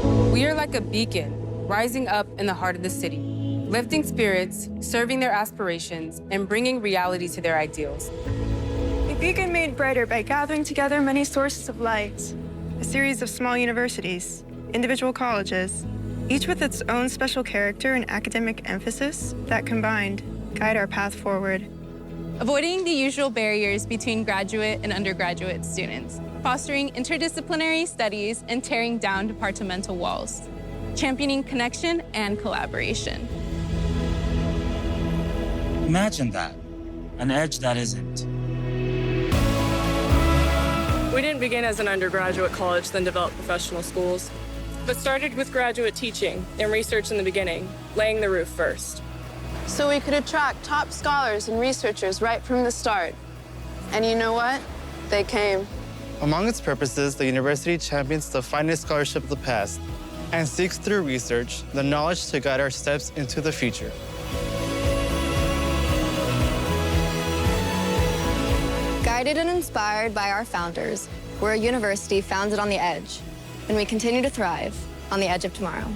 We are like a beacon, rising up in the heart of the city, lifting spirits, serving their aspirations, and bringing reality to their ideals. A beacon made brighter by gathering together many sources of light. A series of small universities, individual colleges, each with its own special character and academic emphasis that combined guide our path forward. Avoiding the usual barriers between graduate and undergraduate students, fostering interdisciplinary studies and tearing down departmental walls, championing connection and collaboration. Imagine that, an edge that isn't. We didn't begin as an undergraduate college, then develop professional schools, but started with graduate teaching and research in the beginning, laying the roof first. So we could attract top scholars and researchers right from the start. And you know what? They came. Among its purposes, the university champions the finest scholarship of the past and seeks through research the knowledge to guide our steps into the future. Guided and inspired by our founders, we're a university founded on the edge, and we continue to thrive on the edge of tomorrow.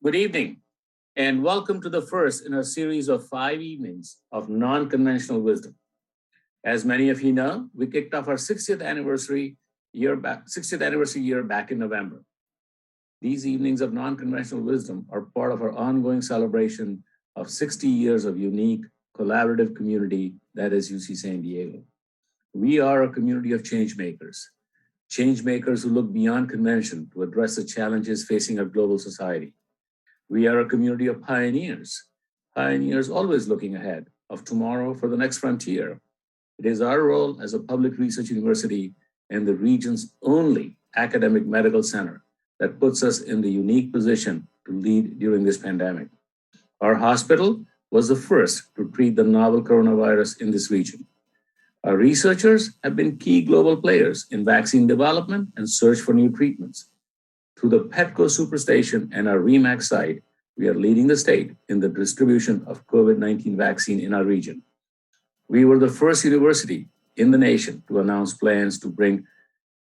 Good evening, and welcome to the first in a series of 5 evenings of non-conventional wisdom. As many of you know, we kicked off our 60th anniversary year back in November. These evenings of non-conventional wisdom are part of our ongoing celebration of 60 years of unique, collaborative community that is UC San Diego. We are a community of change makers who look beyond convention to address the challenges facing our global society. We are a community of pioneers always looking ahead of tomorrow for the next frontier. It is our role as a public research university and the region's only academic medical center that puts us in the unique position to lead during this pandemic. Our hospital was the first to treat the novel coronavirus in this region. Our researchers have been key global players in vaccine development and search for new treatments. Through the Petco Superstation and our REMAX site, we are leading the state in the distribution of COVID-19 vaccine in our region. We were the first university in the nation to announce plans to bring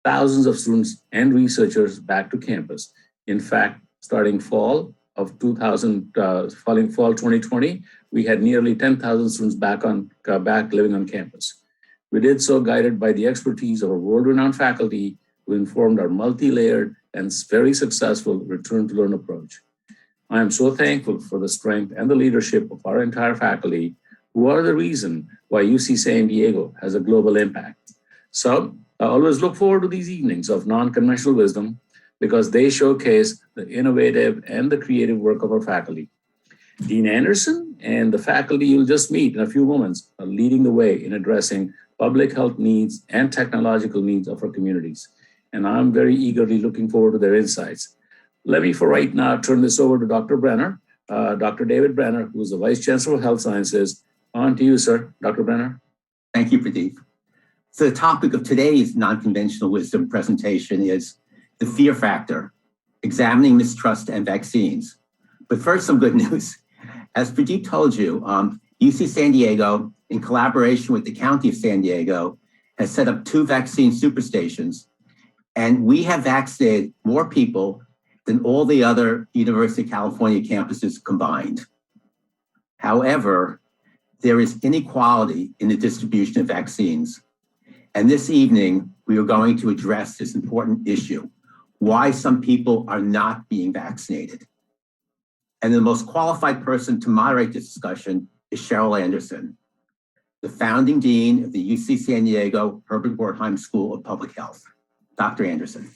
thousands of students and researchers back to campus. In fact, starting fall 2020, we had nearly 10,000 students back living on campus. We did so guided by the expertise of our world-renowned faculty who informed our multi-layered and very successful return to learn approach. I am so thankful for the strength and the leadership of our entire faculty, who are the reason why UC San Diego has a global impact. So I always look forward to these evenings of non-conventional wisdom because they showcase the innovative and the creative work of our faculty. Dean Anderson and the faculty you'll just meet in a few moments are leading the way in addressing public health needs and technological needs of our communities. And I'm very eagerly looking forward to their insights. Let me, for right now, turn this over to Dr. Brenner, Dr. David Brenner, who is the Vice Chancellor of Health Sciences. On to you, sir. Dr. Brenner. Thank you, Pradeep. So the topic of today's non-conventional wisdom presentation is the fear factor, examining mistrust and vaccines. But first, some good news. As Pradeep told you, UC San Diego, in collaboration with the County of San Diego, has set up 2 vaccine superstations, and we have vaccinated more people than all the other University of California campuses combined. However, there is inequality in the distribution of vaccines. And this evening, we are going to address this important issue, why some people are not being vaccinated. And the most qualified person to moderate this discussion is Cheryl Anderson, the founding dean of the UC San Diego Herbert Wertheim School of Public Health. Dr. Anderson.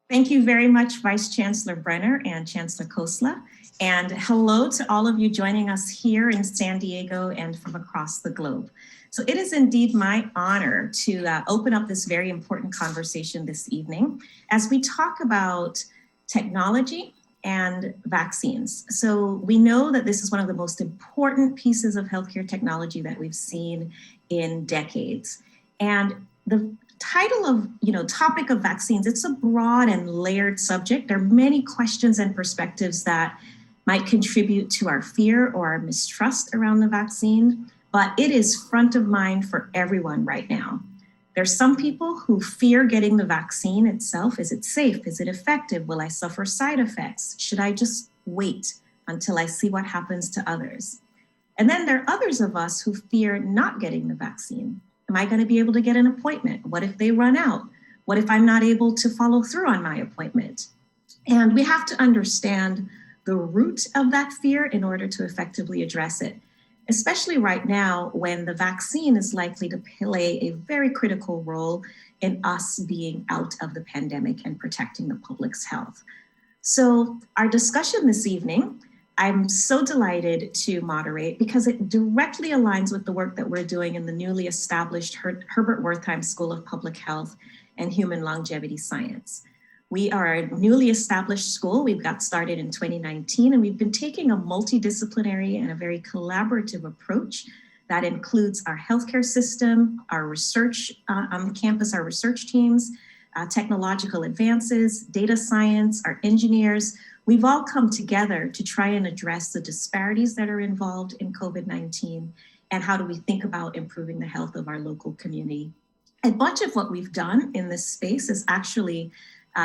Thank you very much, Vice Chancellor Brenner and Chancellor Khosla. And hello to all of you joining us here in San Diego and from across the globe. So it is indeed my honor to open up this very important conversation this evening as we talk about technology and vaccines. So we know that this is one of the most important pieces of healthcare technology that we've seen in decades. And the title of, topic of vaccines, it's a broad and layered subject. There are many questions and perspectives that might contribute to our fear or our mistrust around the vaccine, but it is front of mind for everyone right now. There's some people who fear getting the vaccine itself. Is it safe? Is it effective? Will I suffer side effects? Should I just wait until I see what happens to others? And then there are others of us who fear not getting the vaccine. Am I going to be able to get an appointment? What if they run out? What if I'm not able to follow through on my appointment? And we have to understand the root of that fear in order to effectively address it, especially right now when the vaccine is likely to play a very critical role in us being out of the pandemic and protecting the public's health. So our discussion this evening, I'm so delighted to moderate because it directly aligns with the work that we're doing in the newly established Herbert Wertheim School of Public Health and Human Longevity Science. We are a newly established school. We got started in 2019, and we've been taking a multidisciplinary and a very collaborative approach that includes our healthcare system, our research on the campus, our research teams, technological advances, data science, our engineers. We've all come together to try and address the disparities that are involved in COVID-19 and how do we think about improving the health of our local community. A bunch of what we've done in this space is actually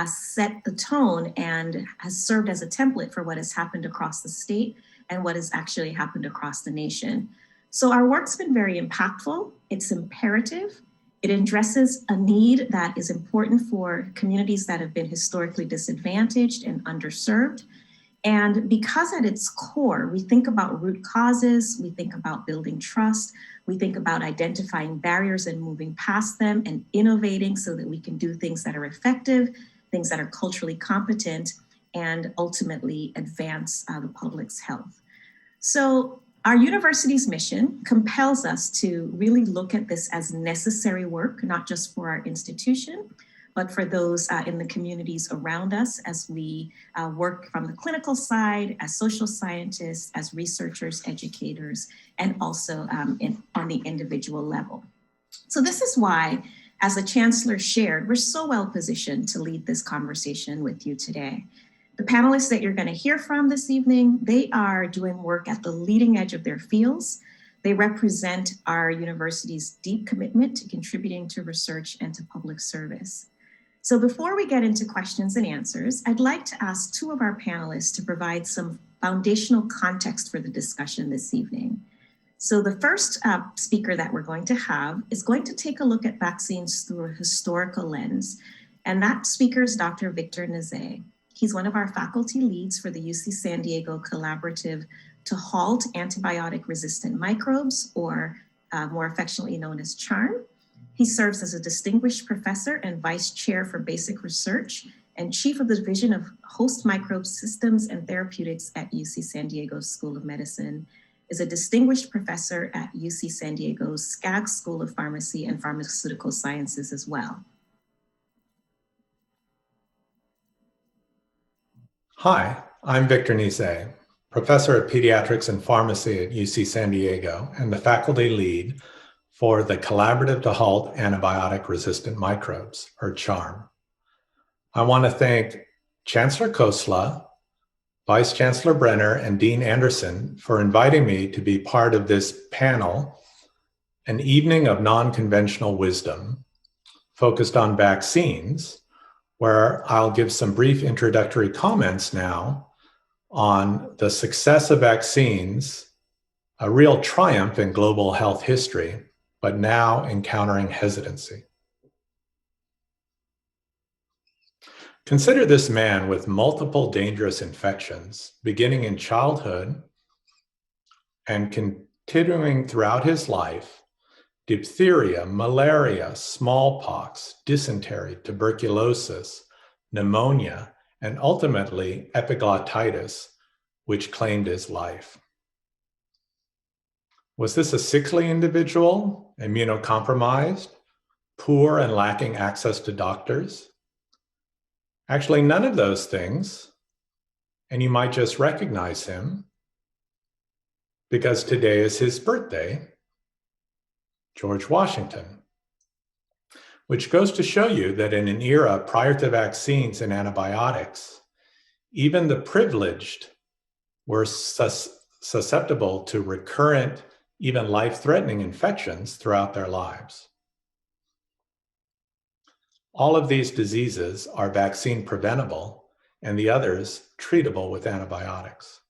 set the tone and has served as a template for what has happened across the state and what has actually happened across the nation. So our work's been very impactful. It's imperative. It addresses a need that is important for communities that have been historically disadvantaged and underserved. And because at its core, we think about root causes, we think about building trust, we think about identifying barriers and moving past them and innovating so that we can do things that are effective, things that are culturally competent, and ultimately advance the public's health. So our university's mission compels us to really look at this as necessary work, not just for our institution, but for those in the communities around us as we work from the clinical side, as social scientists, as researchers, educators, and also on the individual level. So this is why, as the Chancellor shared, we're so well positioned to lead this conversation with you today. The panelists that you're going to hear from this evening, they are doing work at the leading edge of their fields. They represent our university's deep commitment to contributing to research and to public service. So before we get into questions and answers, I'd like to ask two of our panelists to provide some foundational context for the discussion this evening. So the first speaker that we're going to have is going to take a look at vaccines through a historical lens. And that speaker is Dr. Victor Nase. He's one of our faculty leads for the UC San Diego collaborative to halt antibiotic-resistant microbes, or more affectionately known as CHARM. He serves as a distinguished professor and vice chair for basic research and chief of the division of host microbe systems and therapeutics at UC San Diego School of Medicine, is a distinguished professor at UC San Diego's Skaggs School of Pharmacy and Pharmaceutical Sciences as well. Hi, I'm Victor Nase, professor of pediatrics and pharmacy at UC San Diego and the faculty lead for the Collaborative to Halt Antibiotic-Resistant Microbes, or CHARM. I want to thank Chancellor Khosla, Vice Chancellor Brenner, and Dean Anderson for inviting me to be part of this panel, an evening of nonconventional wisdom, focused on vaccines, where I'll give some brief introductory comments now on the success of vaccines, a real triumph in global health history, but now encountering hesitancy. Consider this man with multiple dangerous infections, beginning in childhood and continuing throughout his life: diphtheria, malaria, smallpox, dysentery, tuberculosis, pneumonia, and ultimately epiglottitis, which claimed his life. Was this a sickly individual, immunocompromised, poor and lacking access to doctors? Actually, none of those things, and you might just recognize him because today is his birthday, George Washington, which goes to show you that in an era prior to vaccines and antibiotics, even the privileged were susceptible to recurrent, even life-threatening infections throughout their lives. All of these diseases are vaccine preventable, and the others treatable with antibiotics.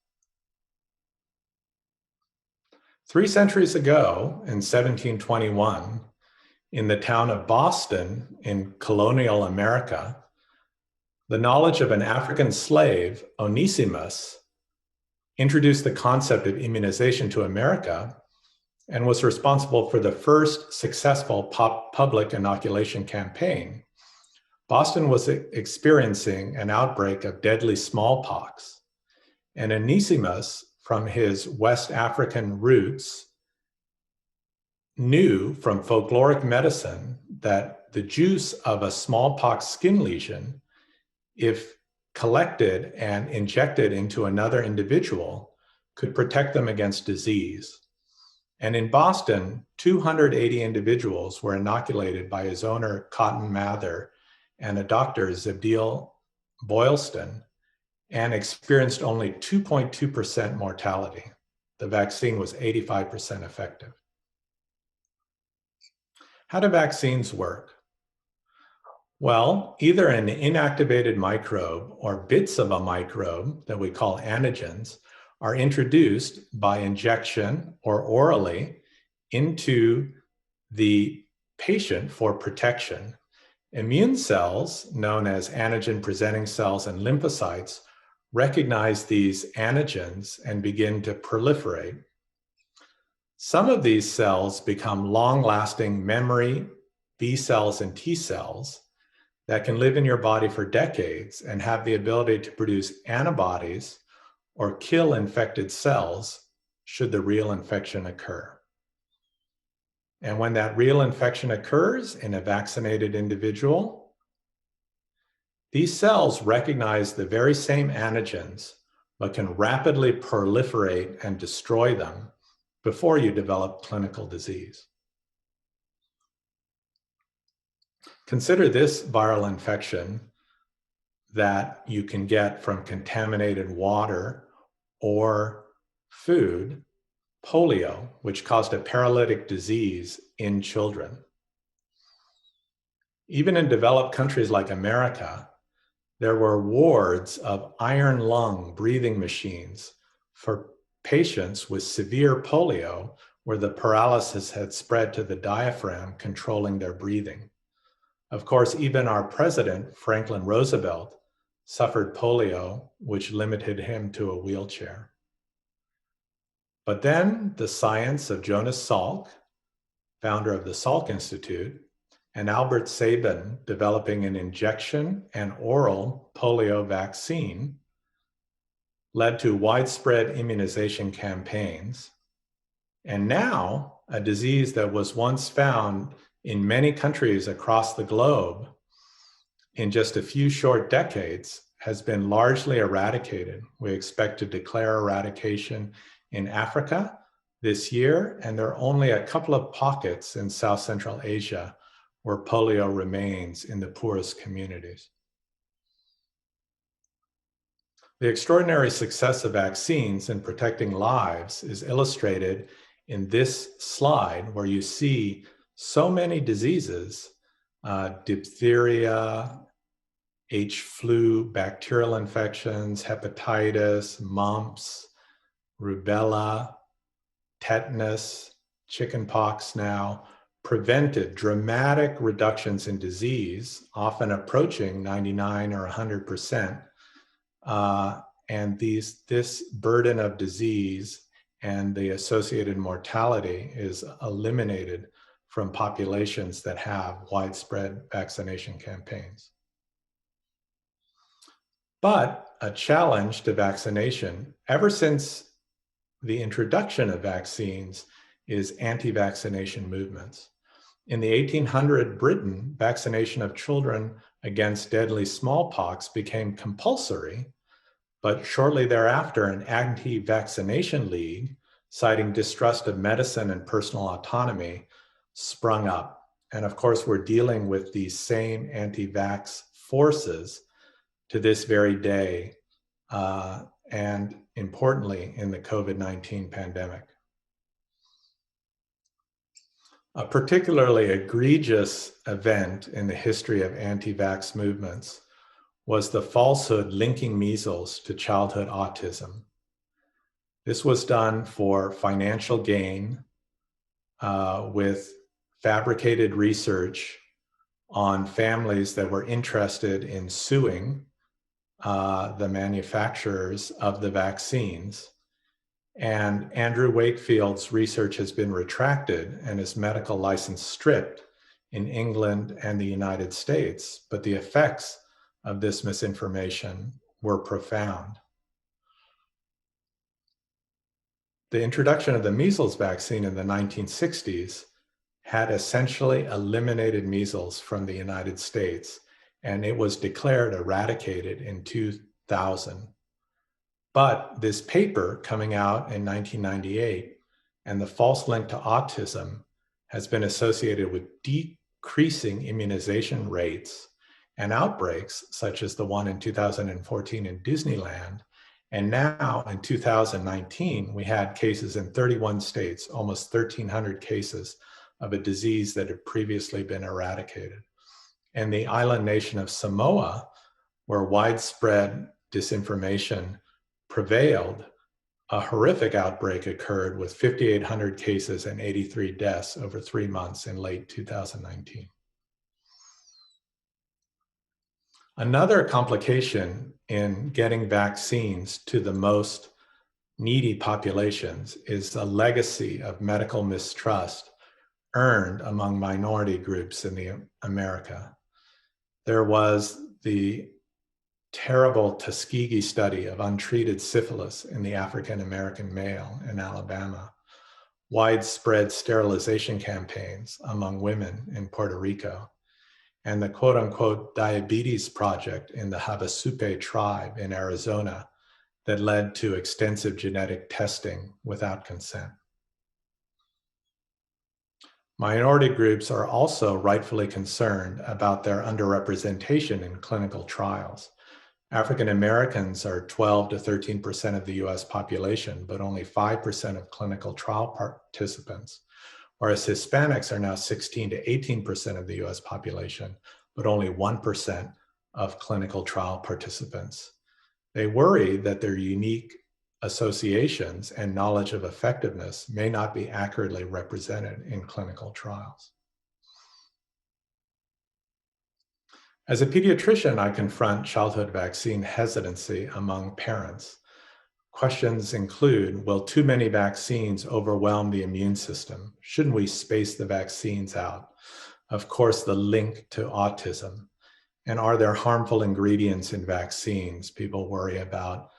3 centuries ago, in 1721, in the town of Boston in colonial America, the knowledge of an African slave, Onesimus, introduced the concept of immunization to America and was responsible for the first successful public inoculation campaign. Boston was experiencing an outbreak of deadly smallpox, and Onesimus, from his West African roots, knew from folkloric medicine that the juice of a smallpox skin lesion, if collected and injected into another individual, could protect them against disease. And in Boston, 280 individuals were inoculated by his owner, Cotton Mather, and a doctor, Zebdiel Boylston, and experienced only 2.2% mortality. The vaccine was 85% effective. How do vaccines work? Well, either an inactivated microbe or bits of a microbe that we call antigens are introduced by injection or orally into the patient for protection. Immune cells, known as antigen-presenting cells and lymphocytes, recognize these antigens and begin to proliferate. Some of these cells become long-lasting memory B cells and T cells that can live in your body for decades and have the ability to produce antibodies or kill infected cells should the real infection occur. And when that real infection occurs in a vaccinated individual, these cells recognize the very same antigens, but can rapidly proliferate and destroy them before you develop clinical disease. Consider this viral infection that you can get from contaminated water or food, polio, which caused a paralytic disease in children. Even in developed countries like America, there were wards of iron lung breathing machines for patients with severe polio where the paralysis had spread to the diaphragm, controlling their breathing. Of course, even our president, Franklin Roosevelt, suffered polio, which limited him to a wheelchair. But then the science of Jonas Salk, founder of the Salk Institute, and Albert Sabin developing an injection and oral polio vaccine led to widespread immunization campaigns. And now, a disease that was once found in many countries across the globe in just a few short decades has been largely eradicated. We expect to declare eradication in Africa this year, and there are only a couple of pockets in South Central Asia where polio remains in the poorest communities. The extraordinary success of vaccines in protecting lives is illustrated in this slide, where you see so many diseases, diphtheria, H. flu, bacterial infections, hepatitis, mumps, rubella, tetanus, chickenpox now, prevented dramatic reductions in disease, often approaching 99 or 100%. And this burden of disease and the associated mortality is eliminated from populations that have widespread vaccination campaigns. But a challenge to vaccination, ever since the introduction of vaccines, is anti-vaccination movements. In the 1800 Britain, vaccination of children against deadly smallpox became compulsory, but shortly thereafter, an anti-vaccination league, citing distrust of medicine and personal autonomy, sprung up. And of course, we're dealing with these same anti-vax forces to this very day. And importantly in the COVID-19 pandemic. A particularly egregious event in the history of anti-vax movements was the falsehood linking measles to childhood autism. This was done for financial gain with fabricated research on families that were interested in suing the manufacturers of the vaccines. And Andrew Wakefield's research has been retracted and his medical license stripped in England and the United States, but the effects of this misinformation were profound. The introduction of the measles vaccine in the 1960s had essentially eliminated measles from the United States, and it was declared eradicated in 2000. But this paper coming out in 1998 and the false link to autism has been associated with decreasing immunization rates and outbreaks, such as the one in 2014 in Disneyland. And now in 2019, we had cases in 31 states, almost 1,300 cases of a disease that had previously been eradicated. And the island nation of Samoa, where widespread disinformation prevailed, a horrific outbreak occurred with 5,800 cases and 83 deaths over 3 months in late 2019. Another complication in getting vaccines to the most needy populations is a legacy of medical mistrust earned among minority groups in America. There was the terrible Tuskegee study of untreated syphilis in the African American male in Alabama, widespread sterilization campaigns among women in Puerto Rico, and the quote unquote diabetes project in the Havasupai tribe in Arizona that led to extensive genetic testing without consent. Minority groups are also rightfully concerned about their underrepresentation in clinical trials. African Americans are 12 to 13% of the US population, but only 5% of clinical trial participants, whereas Hispanics are now 16 to 18% of the US population, but only 1% of clinical trial participants. They worry that their unique associations and knowledge of effectiveness may not be accurately represented in clinical trials. As a pediatrician, I confront childhood vaccine hesitancy among parents. Questions include, will too many vaccines overwhelm the immune system? Shouldn't we space the vaccines out? Of course, the link to autism. And are there harmful ingredients in vaccines? People worry about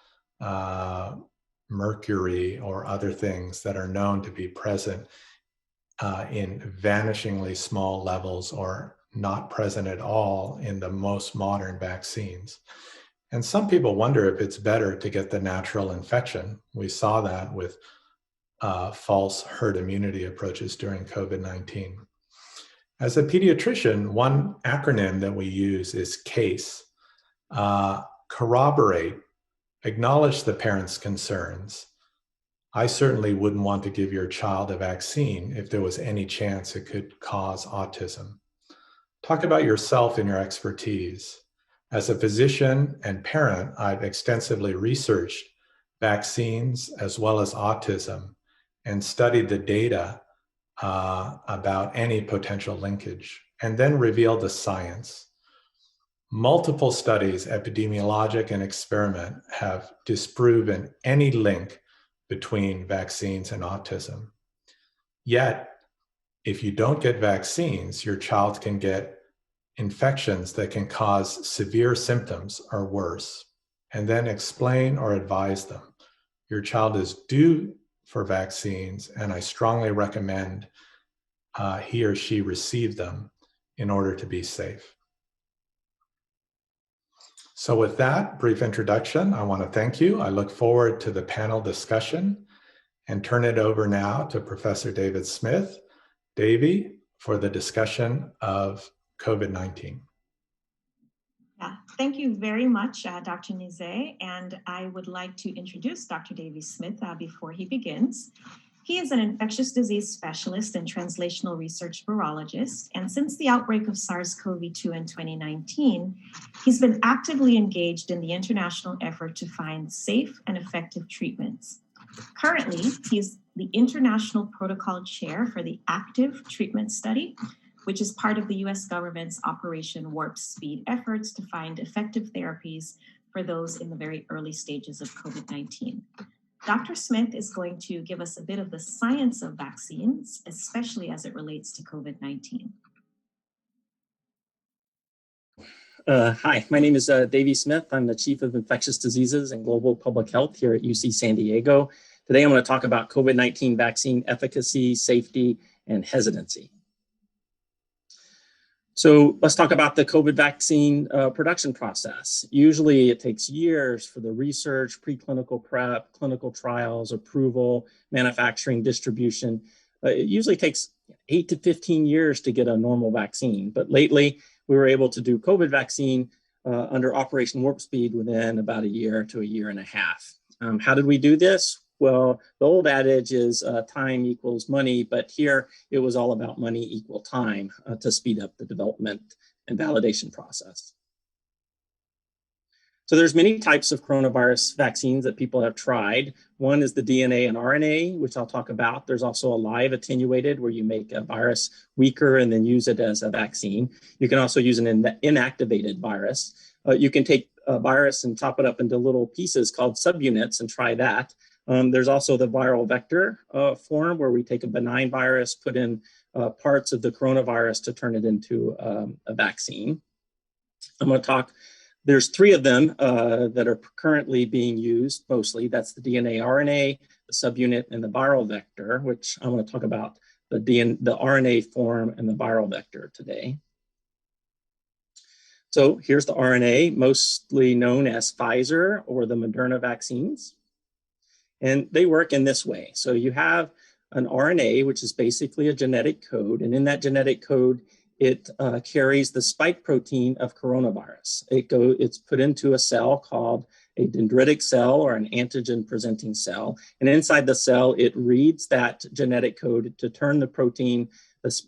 mercury or other things that are known to be present in vanishingly small levels or not present at all in the most modern vaccines. And some people wonder if it's better to get the natural infection. We saw that with false herd immunity approaches during COVID-19. As a pediatrician, one acronym that we use is CASE. Corroborate, acknowledge the parents' concerns. I certainly wouldn't want to give your child a vaccine if there was any chance it could cause autism. Talk about yourself and your expertise. As a physician and parent, I've extensively researched vaccines as well as autism and studied the data about any potential linkage, and then revealed the science. Multiple studies, epidemiologic and experiment, have disproven any link between vaccines and autism. Yet, if you don't get vaccines, your child can get infections that can cause severe symptoms or worse, and then explain or advise them. Your child is due for vaccines, and I strongly recommend he or she receive them in order to be safe. So with that brief introduction, I want to thank you. I look forward to the panel discussion and turn it over now to Professor David Smith. Davey, for the discussion of COVID-19. Yeah, thank you very much, Dr. Nizet. And I would like to introduce Dr. Davy Smith before he begins. He is an infectious disease specialist and translational research virologist. And since the outbreak of SARS-CoV-2 in 2019, he's been actively engaged in the international effort to find safe and effective treatments. Currently, he's the International Protocol Chair for the Active Treatment Study, which is part of the US government's Operation Warp Speed efforts to find effective therapies for those in the very early stages of COVID-19. Dr. Smith is going to give us a bit of the science of vaccines, especially as it relates to COVID-19. Hi, my name is Davy Smith. I'm the Chief of Infectious Diseases and Global Public Health here at UC San Diego. Today, I'm going to talk about COVID-19 vaccine efficacy, safety, and hesitancy. So let's talk about the COVID vaccine production process. Usually it takes years for the research, preclinical prep, clinical trials, approval, manufacturing, distribution. It usually takes 8 to 15 years to get a normal vaccine. But lately, we were able to do COVID vaccine under Operation Warp Speed within about a year to a year and a half. How did we do this? Well, the old adage is time equals money, but here it was all about money equal time to speed up the development and validation process. So there's many types of coronavirus vaccines that people have tried. One is the DNA and RNA, which I'll talk about. There's also a live attenuated where you make a virus weaker and then use it as a vaccine. You can also use an inactivated virus. You can take a virus and chop it up into little pieces called subunits and try that. There's also the viral vector form where we take a benign virus, put in parts of the coronavirus to turn it into a vaccine. I'm going to talk, there's 3 of them that are currently being used mostly. That's the DNA, RNA, the subunit, and the viral vector, which I'm going to talk about the RNA form and the viral vector today. So here's the RNA, mostly known as Pfizer or the Moderna vaccines. And they work in this way. So you have an RNA, which is basically a genetic code. And in that genetic code, it carries the spike protein of coronavirus. It's put into a cell called a dendritic cell or an antigen presenting cell. And inside the cell, it reads that genetic code to turn the protein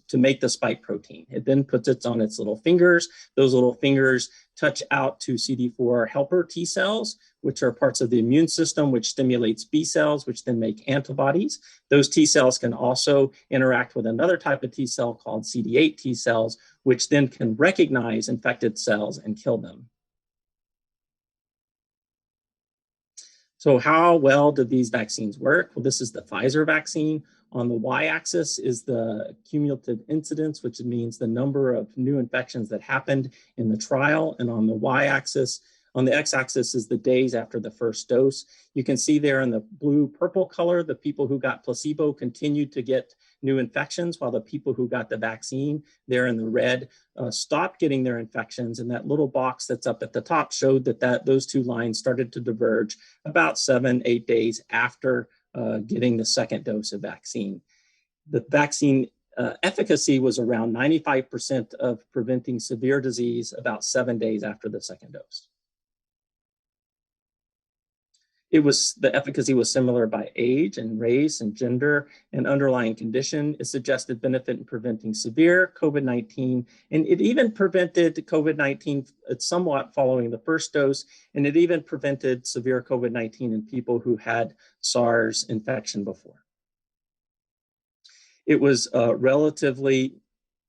to make the spike protein. It then puts it on its little fingers. Those little fingers touch out to CD4 helper T cells, which are parts of the immune system, which stimulates B cells, which then make antibodies. Those T cells can also interact with another type of T cell called CD8 T cells, which then can recognize infected cells and kill them. So how well do these vaccines work? Well, this is the Pfizer vaccine. On the y-axis is the cumulative incidence, which means the number of new infections that happened in the trial. And on the y-axis, on the x-axis is the days after the first dose. You can see there in the blue-purple color, the people who got placebo continued to get new infections, while the people who got the vaccine, there in the red, stopped getting their infections. And that little box that's up at the top showed that those 2 lines started to diverge about 7-8 days after getting the second dose of vaccine. The vaccine efficacy was around 95% of preventing severe disease about 7 days after the second dose. The efficacy was similar by age and race and gender and underlying condition. It suggested benefit in preventing severe COVID-19, and it even prevented COVID-19 somewhat following the first dose, and it even prevented severe COVID-19 in people who had SARS infection before. It was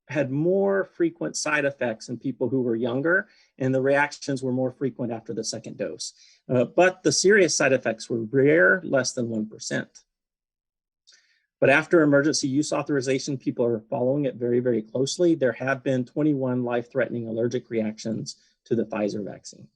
had more frequent side effects in people who were younger, and the reactions were more frequent after the second dose. But the serious side effects were rare, less than 1%. But after emergency use authorization, people are following it very, very closely. There have been 21 life-threatening allergic reactions to the Pfizer vaccine.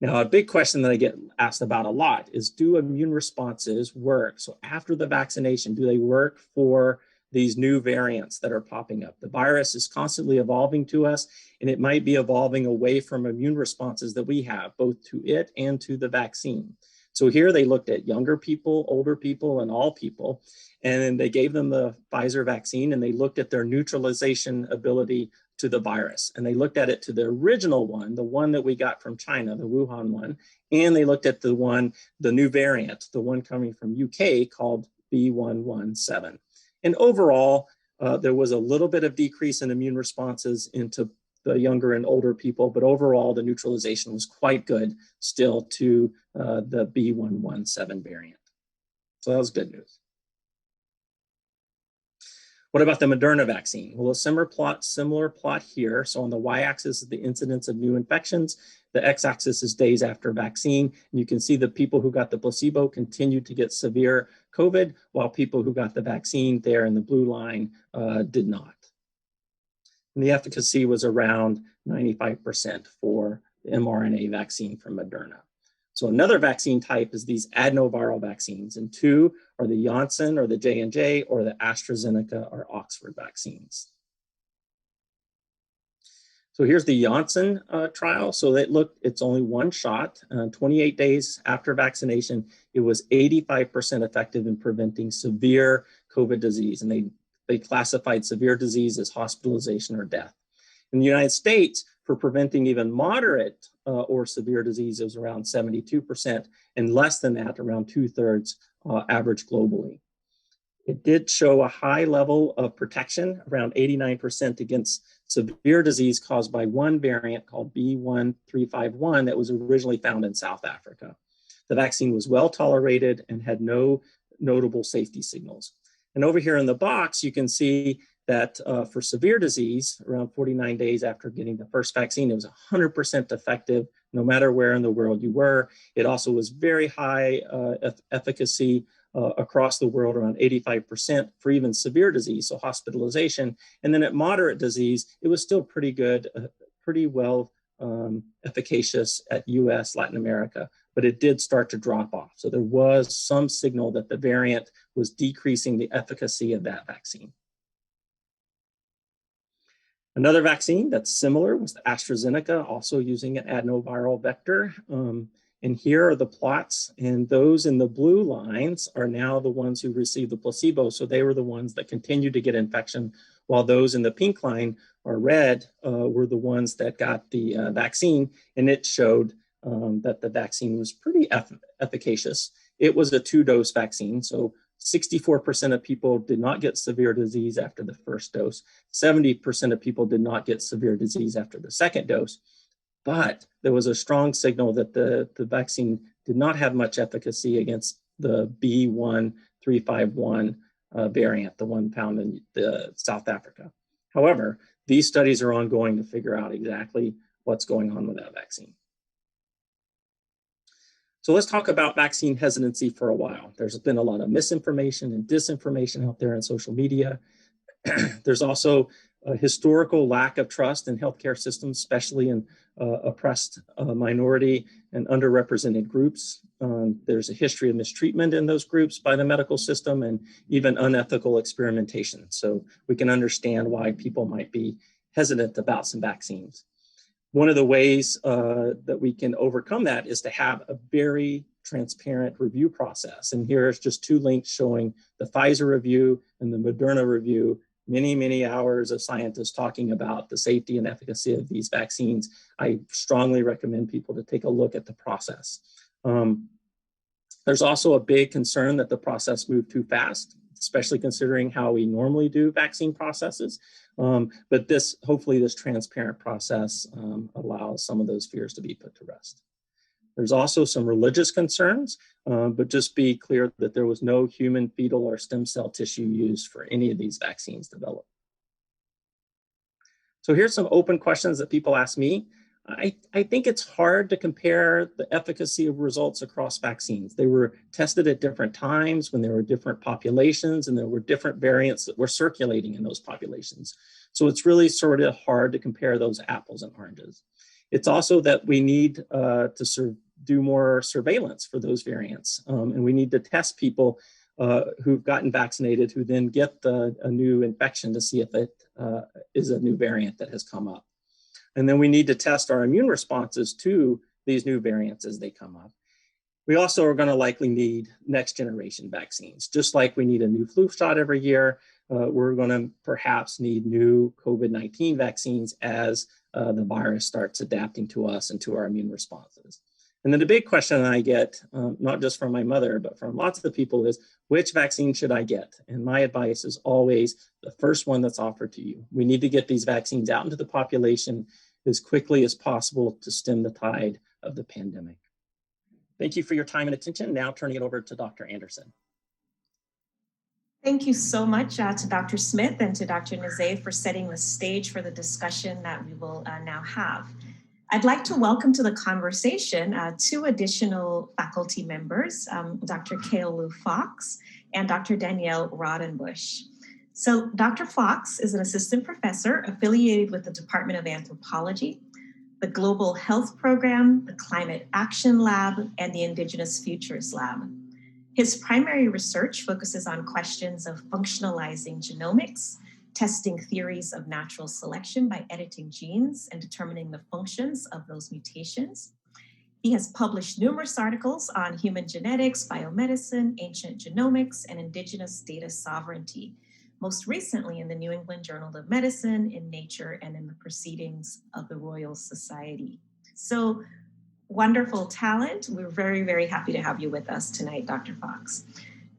Now, a big question that I get asked about a lot is, do immune responses work? So after the vaccination, do they work for these new variants that are popping up? The virus is constantly evolving to us, and it might be evolving away from immune responses that we have, both to it and to the vaccine. So here they looked at younger people, older people, and all people, and they gave them the Pfizer vaccine, and they looked at their neutralization ability to the virus. And they looked at it to the original one, the one that we got from China, the Wuhan one, and they looked at the new variant, the one coming from UK called B117. And overall, there was a little bit of decrease in immune responses into the younger and older people, but overall the neutralization was quite good still to the B117 variant. So that was good news. What about the Moderna vaccine? Well, a similar plot here. So on the y-axis is the incidence of new infections. The x-axis is days after vaccine. And you can see the people who got the placebo continued to get severe COVID, while people who got the vaccine there in the blue line did not. And the efficacy was around 95% for the mRNA vaccine from Moderna. So another vaccine type is these adenoviral vaccines, and two are the Janssen or the J&J or the AstraZeneca or Oxford vaccines. So here's the Janssen trial. So it's only one shot. 28 days after vaccination, it was 85% effective in preventing severe COVID disease. And they classified severe disease as hospitalization or death. In the United States, for preventing even moderate or severe disease, it was around 72%, and less than that, around 2/3 average globally. It did show a high level of protection, around 89% against severe disease caused by one variant called B1351 that was originally found in South Africa. The vaccine was well tolerated and had no notable safety signals. And over here in the box, you can see that for severe disease, around 49 days after getting the first vaccine, it was 100% effective, no matter where in the world you were. It also was very high efficacy across the world, around 85% for even severe disease, so hospitalization. And then at moderate disease, it was still pretty good, pretty well efficacious at US, Latin America, but it did start to drop off. So there was some signal that the variant was decreasing the efficacy of that vaccine. Another vaccine that's similar was the AstraZeneca, also using an adenoviral vector. And here are the plots, and those in the blue lines are now the ones who received the placebo. So they were the ones that continued to get infection, while those in the pink line or red were the ones that got the vaccine. And it showed that the vaccine was pretty efficacious. It was a 2-dose vaccine. So 64% of people did not get severe disease after the first dose. 70% of people did not get severe disease after the second dose. But there was a strong signal that the vaccine did not have much efficacy against the B1351 variant, the one found in South Africa. However, these studies are ongoing to figure out exactly what's going on with that vaccine. So let's talk about vaccine hesitancy for a while. There's been a lot of misinformation and disinformation out there in social media. There's also a historical lack of trust in healthcare systems, especially in oppressed minority and underrepresented groups. There's a history of mistreatment in those groups by the medical system and even unethical experimentation. So we can understand why people might be hesitant about some vaccines. One of the ways that we can overcome that is to have a very transparent review process. And here's just 2 links showing the Pfizer review and the Moderna review, many hours of scientists talking about the safety and efficacy of these vaccines. I strongly recommend people to take a look at the process. There's also a big concern that the process moved too fast, especially considering how we normally do vaccine processes. But hopefully this transparent process allows some of those fears to be put to rest. There's also some religious concerns, but just be clear that there was no human fetal or stem cell tissue used for any of these vaccines developed. So here's some open questions that people ask me. I think it's hard to compare the efficacy of results across vaccines. They were tested at different times when there were different populations and there were different variants that were circulating in those populations. So it's really sort of hard to compare those apples and oranges. It's also that we need to do more surveillance for those variants. And we need to test people who've gotten vaccinated who then get a new infection to see if it is a new variant that has come up. And then we need to test our immune responses to these new variants as they come up. We also are going to likely need next generation vaccines. Just like we need a new flu shot every year, we're going to perhaps need new COVID-19 vaccines as the virus starts adapting to us and to our immune responses. And then the big question that I get, not just from my mother, but from lots of people is, which vaccine should I get? And my advice is always the first one that's offered to you. We need to get these vaccines out into the population as quickly as possible to stem the tide of the pandemic. Thank you for your time and attention. Now turning it over to Dr. Anderson. Thank you so much to Dr. Smith and to Dr. Nizet for setting the stage for the discussion that we will now have. I'd like to welcome to the conversation two additional faculty members, Dr. Keolu Fox and Dr. Danielle Raudenbush. So Dr. Fox is an assistant professor affiliated with the Department of Anthropology, the Global Health Program, the Climate Action Lab, and the Indigenous Futures Lab. His primary research focuses on questions of functionalizing genomics, testing theories of natural selection by editing genes and determining the functions of those mutations. He has published numerous articles on human genetics, biomedicine, ancient genomics, and indigenous data sovereignty, most recently in the New England Journal of Medicine, in Nature, and in the Proceedings of the Royal Society. So wonderful talent. We're very, very happy to have you with us tonight, Dr. Fox.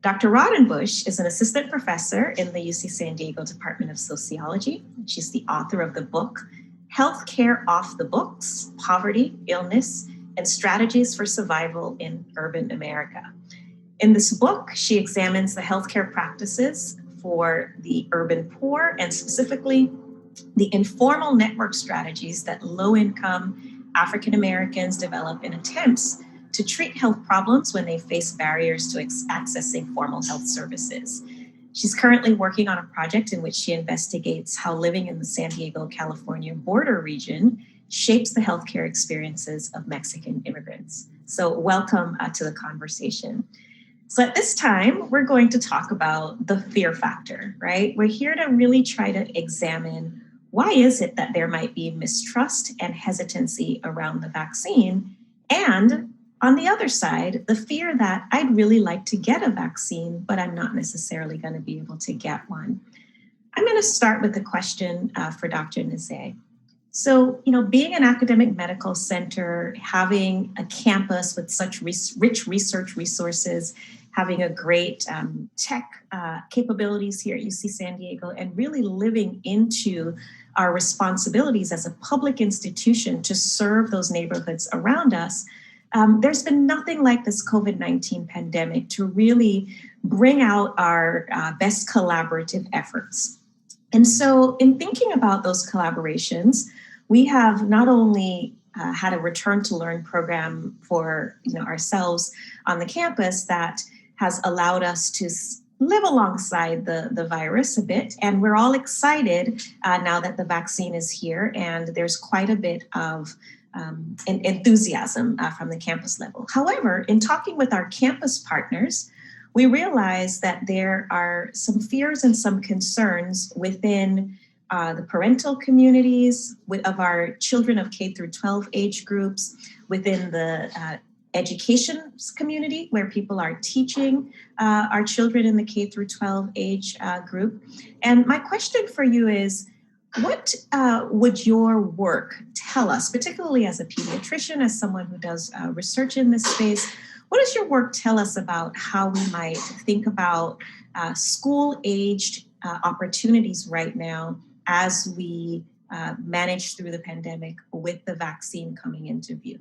Dr. Raudenbush is an assistant professor in the UC San Diego Department of Sociology. She's the author of the book, Healthcare Off the Books, Poverty, Illness, and Strategies for Survival in Urban America. In this book, she examines the healthcare practices for the urban poor and specifically the informal network strategies that low-income African Americans develop in attempts to treat health problems when they face barriers to accessing formal health services. She's currently working on a project in which she investigates how living in the San Diego, California border region shapes the healthcare experiences of Mexican immigrants. So welcome to the conversation. So at this time, we're going to talk about the fear factor, right? We're here to really try to examine why is it that there might be mistrust and hesitancy around the vaccine, and on the other side, the fear that I'd really like to get a vaccine, but I'm not necessarily going to be able to get one. I'm going to start with a question for Dr. Nase. So, being an academic medical center, having a campus with such rich research resources, having a great tech capabilities here at UC San Diego, and really living into our responsibilities as a public institution to serve those neighborhoods around us, there's been nothing like this COVID-19 pandemic to really bring out our best collaborative efforts. And so in thinking about those collaborations, we have not only had a return to learn program for ourselves on the campus that has allowed us to live alongside the virus a bit. And we're all excited now that the vaccine is here, and there's quite a bit of enthusiasm from the campus level. However, in talking with our campus partners, we realized that there are some fears and some concerns within the parental communities of our children of K through 12 age groups, within the education community where people are teaching our children in the K through 12 age group. And my question for you is, what would your work tell us, particularly as a pediatrician, as someone who does research in this space? What does your work tell us about how we might think about school-aged opportunities right now as we manage through the pandemic with the vaccine coming into view?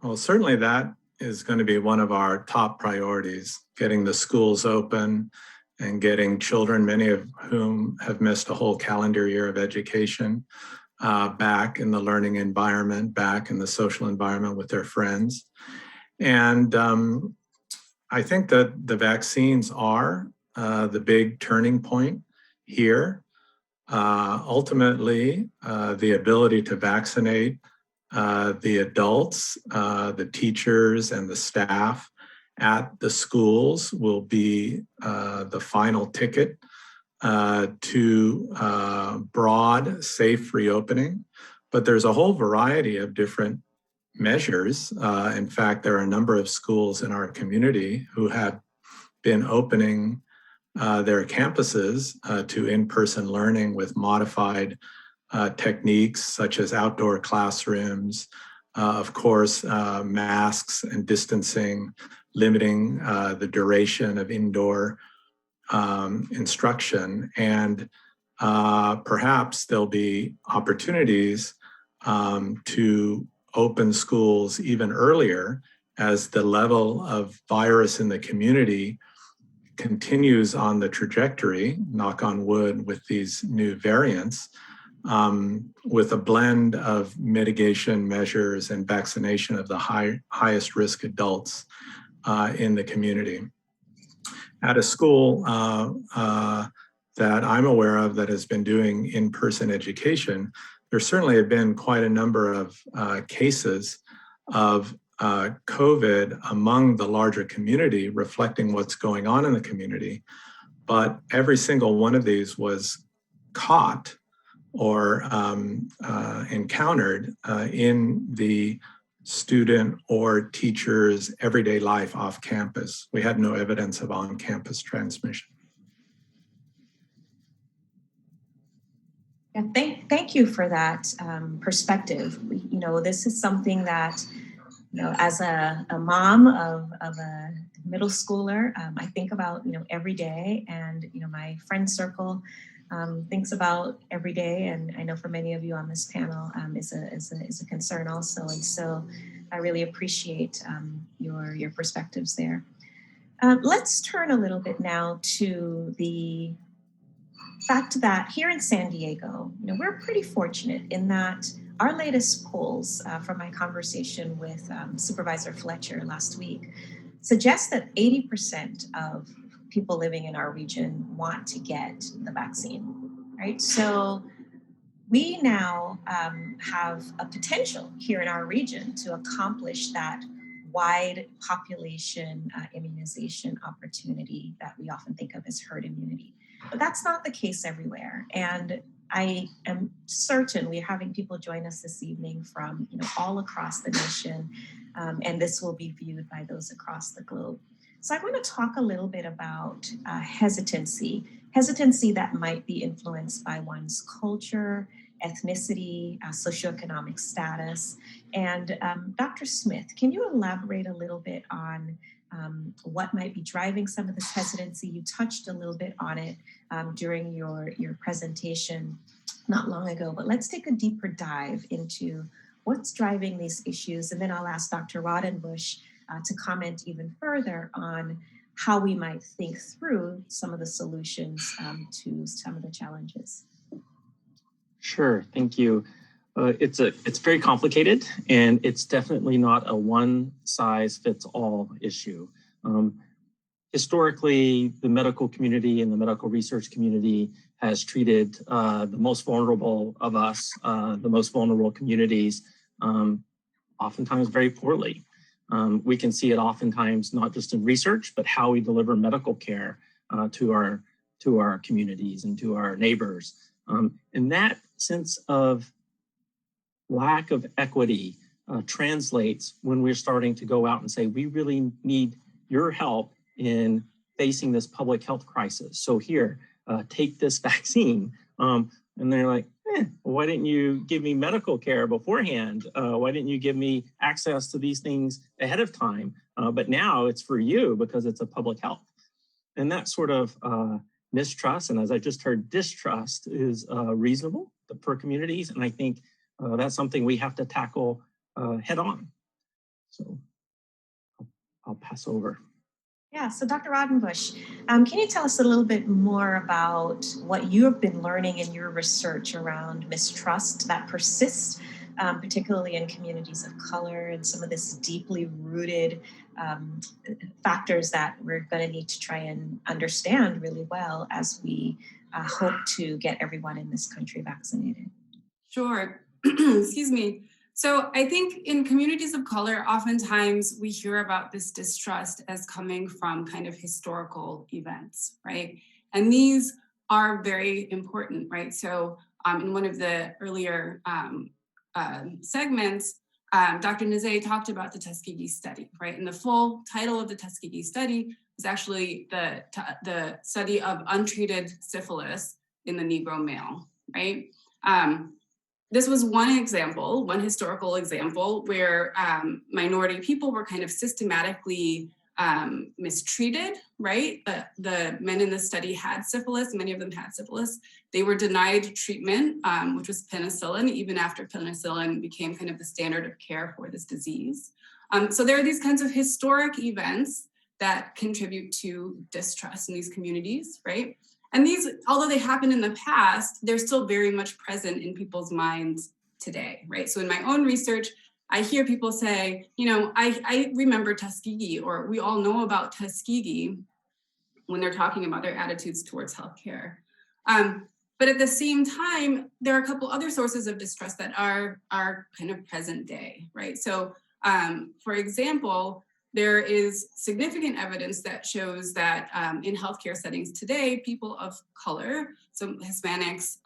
Well, certainly that is going to be one of our top priorities, getting the schools open and getting children, many of whom have missed a whole calendar year of education, back in the learning environment, back in the social environment with their friends. And I think that the vaccines are the big turning point here. Ultimately, the ability to vaccinate the adults, the teachers, and the staff at the schools will be the final ticket to broad, safe reopening. But there's a whole variety of different measures. In fact, there are a number of schools in our community who have been opening their campuses to in-person learning with modified techniques such as outdoor classrooms, of course, masks and distancing, limiting the duration of indoor instruction. And perhaps there'll be opportunities to open schools even earlier as the level of virus in the community continues on the trajectory, knock on wood, with these new variants, with a blend of mitigation measures and vaccination of the highest risk adults in the community. At a school that I'm aware of that has been doing in-person education, there certainly have been quite a number of cases of COVID among the larger community, reflecting what's going on in the community. But every single one of these was caught or encountered in the student or teacher's everyday life off campus. We had no evidence of on-campus transmission. Yeah, thank you for that perspective. You know, this is something that, you know, as a mom of a middle schooler, I think about, you know, every day, and, you know, my friend circle thinks about every day, and I know for many of you on this panel is a concern also. And so I really appreciate your perspectives there. Let's turn a little bit now to the fact that here in San Diego, you know, we're pretty fortunate in that our latest polls from my conversation with Supervisor Fletcher last week suggest that 80% of people living in our region want to get the vaccine, right? So we now have a potential here in our region to accomplish that wide population immunization opportunity that we often think of as herd immunity. But that's not the case everywhere. And I am certain we're having people join us this evening from, you know, all across the nation, and this will be viewed by those across the globe. So I want to talk a little bit about hesitancy that might be influenced by one's culture, ethnicity, socioeconomic status. And Dr. Smith, can you elaborate a little bit on what might be driving some of this hesitancy? You touched a little bit on it during your presentation not long ago, but let's take a deeper dive into what's driving these issues. And then I'll ask Dr. Raudenbush to comment even further on how we might think through some of the solutions to some of the challenges. Sure, thank you. It's very complicated, and it's definitely not a one-size-fits-all issue. Historically, the medical community and the medical research community has treated the most vulnerable of us, the most vulnerable communities, oftentimes very poorly. We can see it oftentimes not just in research, but how we deliver medical care to our communities and to our neighbors. And that sense of lack of equity translates when we're starting to go out and say, we really need your help in facing this public health crisis. So here, take this vaccine. And they're like, why didn't you give me medical care beforehand? Why didn't you give me access to these things ahead of time? But now it's for you because it's a public health. And that sort of mistrust, and as I just heard, distrust is reasonable for communities. And I think that's something we have to tackle head on. So I'll pass over. Yeah, so Dr. Raudenbush, can you tell us a little bit more about what you have been learning in your research around mistrust that persists, particularly in communities of color, and some of this deeply rooted factors that we're going to need to try and understand really well as we hope to get everyone in this country vaccinated? Sure. Excuse me. So I think in communities of color, oftentimes we hear about this distrust as coming from kind of historical events, right? And these are very important, right? So in one of the earlier segments, Dr. Nizet talked about the Tuskegee study, right? And the full title of the Tuskegee study was actually the study of untreated syphilis in the Negro male, right? This was one example, one historical example where minority people were kind of systematically mistreated, right? The men in the study had syphilis, many of them had syphilis. They were denied treatment, which was penicillin, even after penicillin became kind of the standard of care for this disease. So there are these kinds of historic events that contribute to distrust in these communities, right? And these, although they happened in the past, they're still very much present in people's minds today, right? So in my own research, I hear people say, you know, I remember Tuskegee, or we all know about Tuskegee when they're talking about their attitudes towards healthcare. But at the same time, there are a couple other sources of distrust that are kind of present day, right? So for example, there is significant evidence that shows that in healthcare settings today, people of color, so Hispanics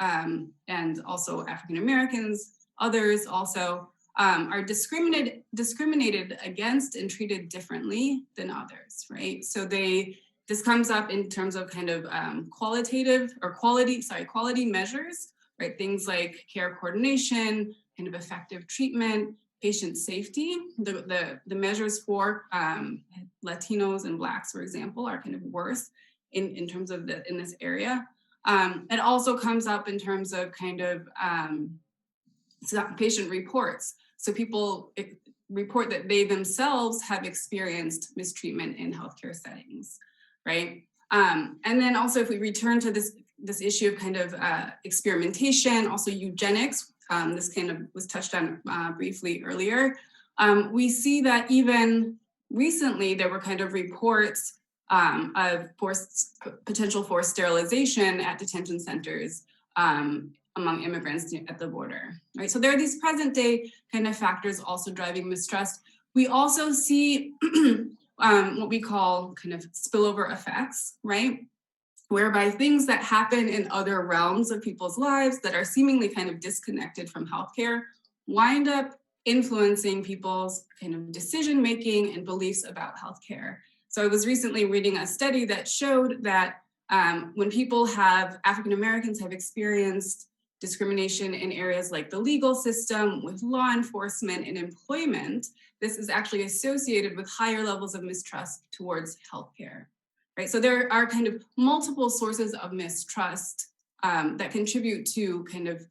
and also African Americans, others also, are discriminated against and treated differently than others, right? So this comes up in terms of kind of quality measures, right? Things like care coordination, kind of effective treatment, patient safety. The measures for Latinos and Blacks, for example, are kind of worse in terms of in this area. It also comes up in terms of kind of patient reports. So people report that they themselves have experienced mistreatment in healthcare settings, right? And then also if we return to this issue of kind of experimentation, also eugenics, this kind of was touched on briefly earlier. We see that even recently there were kind of reports of potential forced sterilization at detention centers among immigrants at the border, right? So there are these present day kind of factors also driving mistrust. We also see what we call kind of spillover effects, right? Whereby things that happen in other realms of people's lives that are seemingly kind of disconnected from healthcare wind up influencing people's kind of decision-making and beliefs about healthcare. So I was recently reading a study that showed that when African Americans have experienced discrimination in areas like the legal system, with law enforcement and employment, this is actually associated with higher levels of mistrust towards healthcare, right? So there are kind of multiple sources of mistrust that contribute to kind of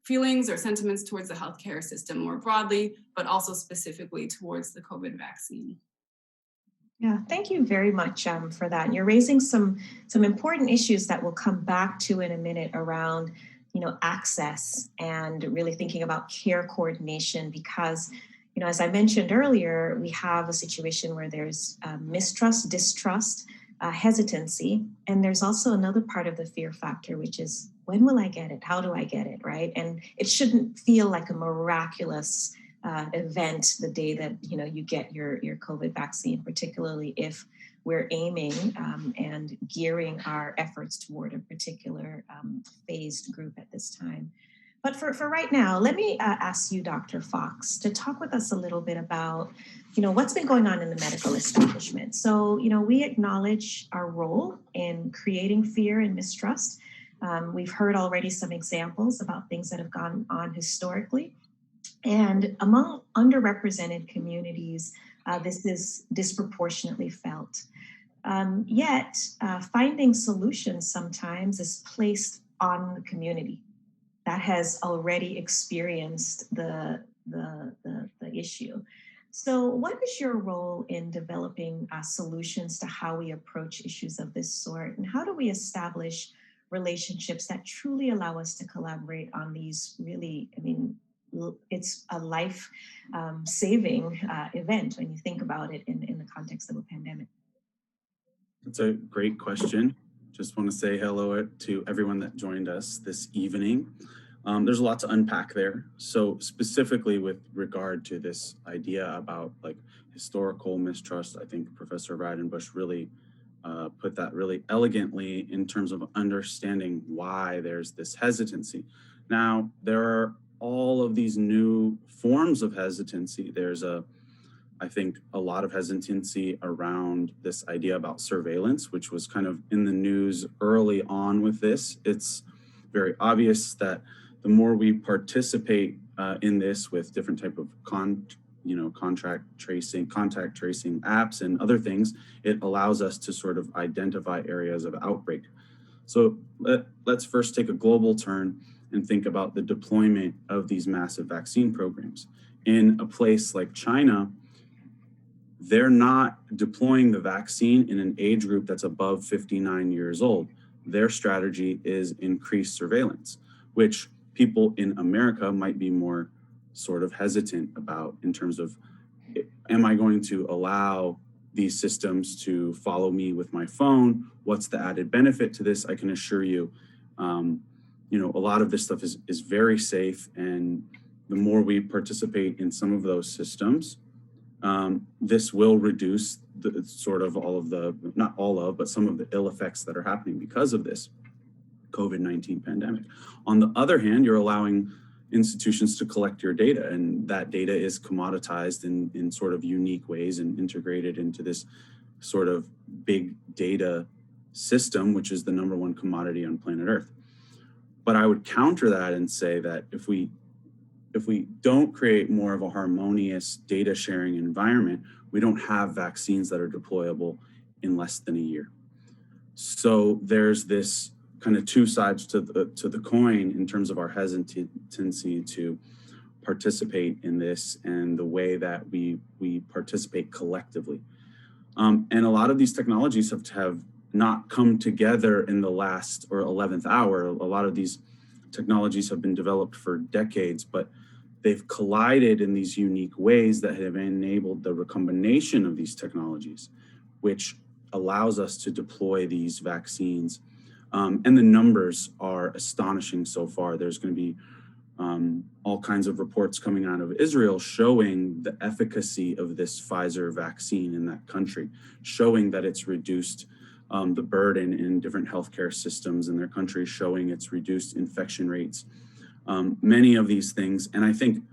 feelings or sentiments towards the healthcare system more broadly, but also specifically towards the COVID vaccine. Yeah, thank you very much for that. And you're raising some important issues that we'll come back to in a minute around, access and really thinking about care coordination, because, as I mentioned earlier, we have a situation where there's mistrust, distrust, hesitancy, and there's also another part of the fear factor, which is, when will I get it? How do I get it, right? And it shouldn't feel like a miraculous event the day that you get your COVID vaccine, particularly if we're aiming and gearing our efforts toward a particular phased group at this time. But for right now, let me ask you, Dr. Fox, to talk with us a little bit about what's been going on in the medical establishment. So we acknowledge our role in creating fear and mistrust. We've heard already some examples about things that have gone on historically. And among underrepresented communities, this is disproportionately felt. Yet, finding solutions sometimes is placed on the community that has already experienced the issue. So what is your role in developing solutions to how we approach issues of this sort? And how do we establish relationships that truly allow us to collaborate on these really, it's a life-saving event when you think about it in the context of a pandemic? That's a great question. Just want to say hello to everyone that joined us this evening. There's a lot to unpack there. So specifically with regard to this idea about historical mistrust, I think Professor Raudenbush really put that really elegantly in terms of understanding why there's this hesitancy. Now, there are all of these new forms of hesitancy. There's I think a lot of hesitancy around this idea about surveillance, which was kind of in the news early on with this. It's very obvious that the more we participate in this with different type of contact tracing apps and other things, it allows us to sort of identify areas of outbreak. So let's first take a global turn and think about the deployment of these massive vaccine programs. In a place like China, they're not deploying the vaccine in an age group that's above 59 years old. Their strategy is increased surveillance, which people in America might be more sort of hesitant about in terms of, am I going to allow these systems to follow me with my phone? What's the added benefit to this? I can assure you, a lot of this stuff is very safe, and the more we participate in some of those systems, this will reduce the sort of not all of, but some of the ill effects that are happening because of this COVID-19 pandemic. On the other hand, you're allowing institutions to collect your data, and that data is commoditized in sort of unique ways and integrated into this sort of big data system, which is the #1 commodity on planet Earth. But I would counter that and say that if we don't create more of a harmonious data sharing environment, we don't have vaccines that are deployable in less than a year. So there's this kind of two sides to the coin in terms of our hesitancy to participate in this and the way that we participate collectively. And a lot of these technologies have not come together in the last or 11th hour. A lot of these technologies have been developed for decades, but they've collided in these unique ways that have enabled the recombination of these technologies, which allows us to deploy these vaccines. And the numbers are astonishing so far. There's going to be all kinds of reports coming out of Israel showing the efficacy of this Pfizer vaccine in that country, showing that it's reduced the burden in different healthcare systems in their country, showing it's reduced infection rates, many of these things. And I think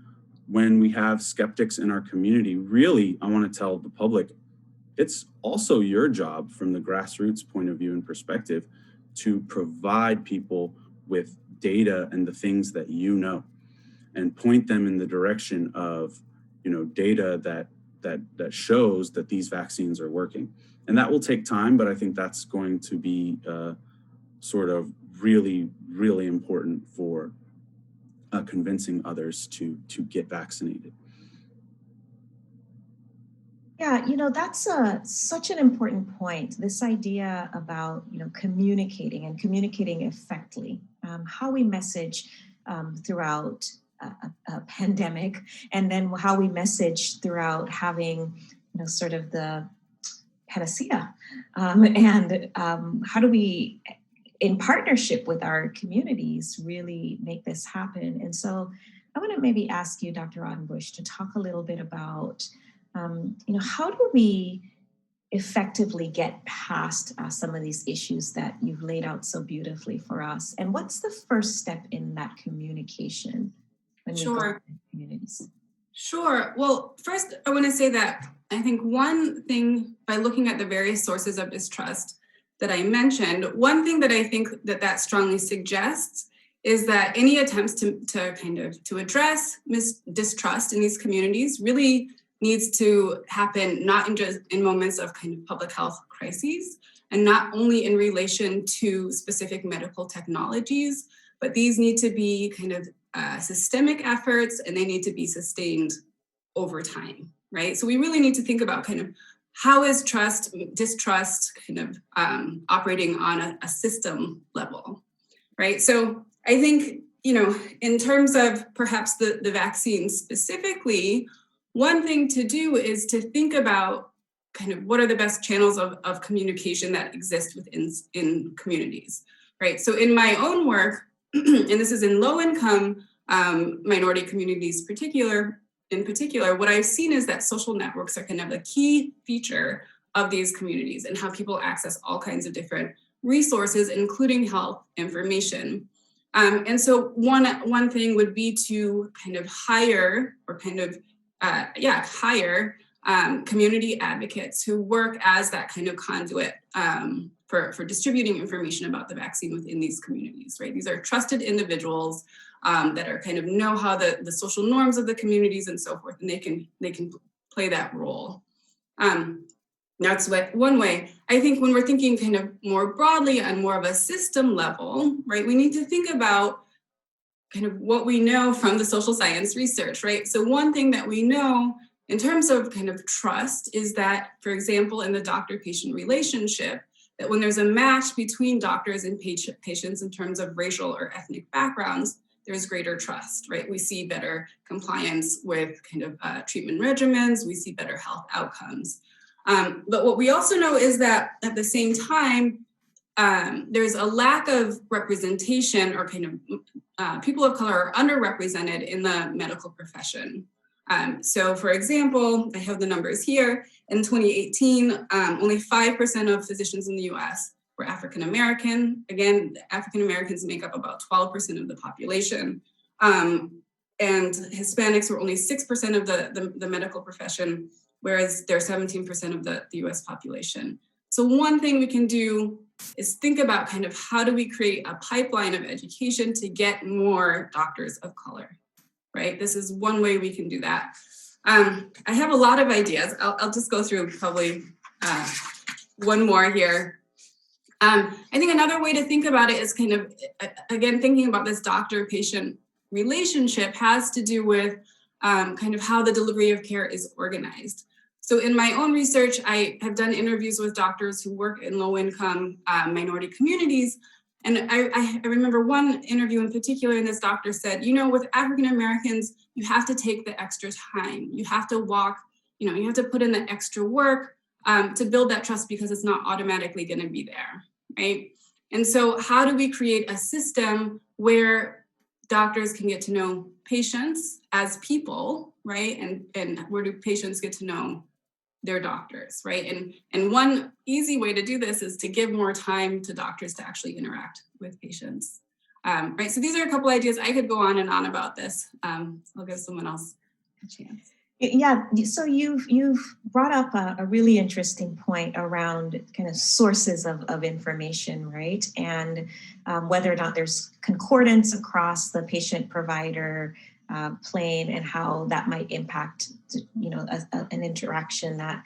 when we have skeptics in our community, really, I want to tell the public, it's also your job from the grassroots point of view and perspective to provide people with data and the things that you know, and point them in the direction of, data that shows that these vaccines are working. And that will take time, but I think that's going to be sort of really, really important for convincing others to get vaccinated. Yeah, that's such an important point. This idea about communicating and communicating effectively, how we message throughout a pandemic, and then how we message throughout having sort of the panacea, and how do we, in partnership with our communities, really make this happen. And so I want to maybe ask you, Dr. Raudenbush, to talk a little bit about how do we effectively get past some of these issues that you've laid out so beautifully for us? And what's the first step in that communication when we go to communities? Sure. Well, first, I want to say that I think one thing, by looking at the various sources of distrust that I mentioned, one thing that I think that strongly suggests is that any attempts to address distrust in these communities really needs to happen not in moments of kind of public health crises, and not only in relation to specific medical technologies, but these need to be kind of systemic efforts, and they need to be sustained over time, right? So we really need to think about kind of how is distrust kind of operating on a system level, right? So I think, in terms of perhaps the vaccine specifically, one thing to do is to think about kind of what are the best channels of communication that exist in communities, right? So in my own work, and this is in low-income minority communities in particular, what I've seen is that social networks are kind of a key feature of these communities and how people access all kinds of different resources, including health information. And so one thing would be to kind of hire community advocates who work as that kind of conduit for distributing information about the vaccine within these communities, right? These are trusted individuals that are kind of know how the social norms of the communities and so forth, and they can play that role. That's one way. I think when we're thinking kind of more broadly on more of a system level, right, we need to think about kind of what we know from the social science research, right? So one thing that we know in terms of kind of trust is that, for example, in the doctor-patient relationship, that when there's a match between doctors and patients in terms of racial or ethnic backgrounds, there's greater trust, right? We see better compliance with kind of treatment regimens, we see better health outcomes. But what we also know is that at the same time, there's a lack of representation, or kind of people of color are underrepresented in the medical profession. So for example, I have the numbers here. In 2018, only 5% of physicians in the US were African-American. Again, African-Americans make up about 12% of the population. And Hispanics were only 6% of the medical profession, whereas they're 17% of the US population. So one thing we can do is think about kind of how do we create a pipeline of education to get more doctors of color, right? This is one way we can do that. I have a lot of ideas. I'll just go through probably one more here. I think another way to think about it is kind of, again, thinking about this doctor-patient relationship has to do with kind of how the delivery of care is organized. So in my own research, I have done interviews with doctors who work in low-income minority communities. And I remember one interview in particular, and this doctor said, you know, with African Americans, you have to take the extra time. You have to walk, you have to put in the extra work to build that trust, because it's not automatically going to be there, right? And so how do we create a system where doctors can get to know patients as people, right? And where do patients get to know their doctors, right? And one easy way to do this is to give more time to doctors to actually interact with patients, right? So these are a couple ideas. I could go on and on about this. I'll give someone else a chance. Yeah, so you've brought up a really interesting point around kind of sources of information, right? And whether or not there's concordance across the patient-provider plane, and how that might impact, an interaction that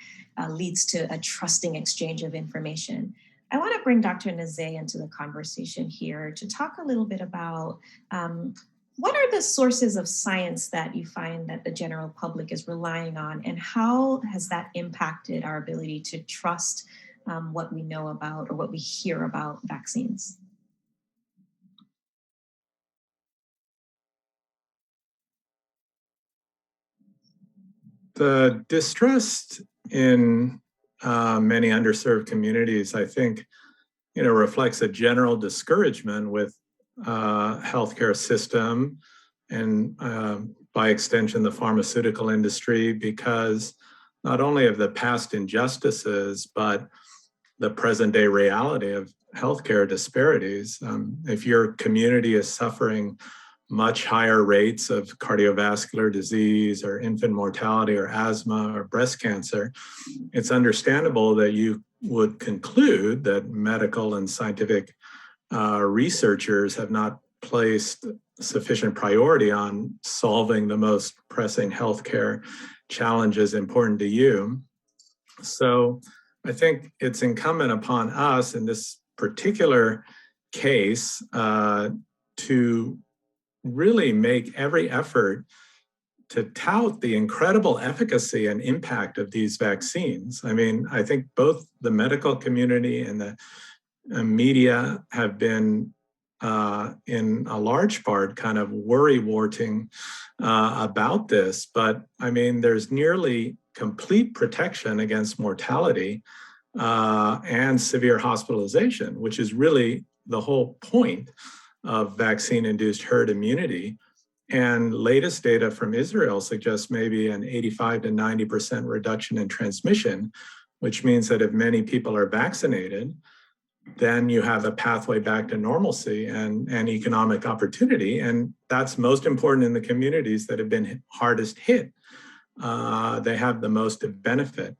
leads to a trusting exchange of information. I want to bring Dr. Nase into the conversation here to talk a little bit about what are the sources of science that you find that the general public is relying on, and how has that impacted our ability to trust what we know about or what we hear about vaccines? The distrust in many underserved communities, I think, reflects a general discouragement with healthcare system and by extension, the pharmaceutical industry, because not only of the past injustices, but the present day reality of healthcare disparities. If your community is suffering much higher rates of cardiovascular disease or infant mortality or asthma or breast cancer, it's understandable that you would conclude that medical and scientific researchers have not placed sufficient priority on solving the most pressing healthcare challenges important to you. So I think it's incumbent upon us in this particular case to really make every effort to tout the incredible efficacy and impact of these vaccines. I mean, I think both the medical community and the media have been, in a large part, kind of worry-warting about this. But I mean, there's nearly complete protection against mortality and severe hospitalization, which is really the whole point of vaccine-induced herd immunity. And latest data from Israel suggests maybe an 85 to 90% reduction in transmission, which means that if many people are vaccinated, then you have a pathway back to normalcy and economic opportunity. And that's most important in the communities that have been hardest hit. They have the most benefit.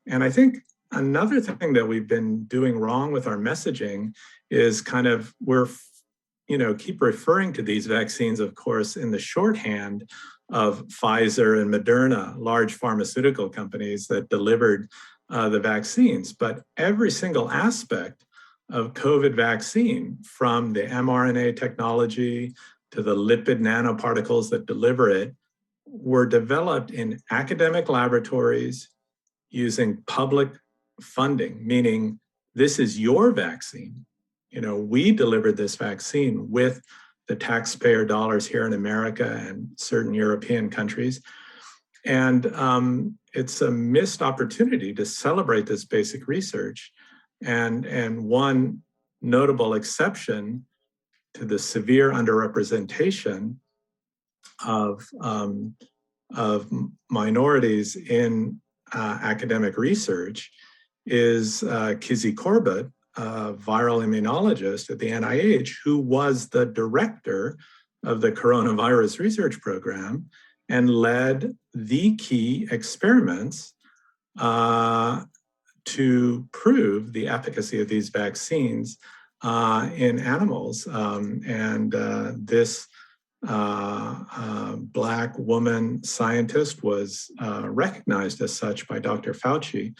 And I think another thing that we've been doing wrong with our messaging is keep referring to these vaccines, of course, in the shorthand of Pfizer and Moderna, large pharmaceutical companies that delivered the vaccines. But every single aspect of COVID vaccine, from the mRNA technology to the lipid nanoparticles that deliver it, were developed in academic laboratories using public funding, meaning this is your vaccine. We delivered this vaccine with the taxpayer dollars here in America and certain European countries. And it's a missed opportunity to celebrate this basic research. And one notable exception to the severe underrepresentation of minorities in academic research is Kizzy Corbett, a viral immunologist at the NIH, who was the director of the coronavirus research program and led the key experiments to prove the efficacy of these vaccines in animals. This Black woman scientist was recognized as such by Dr. Fauci.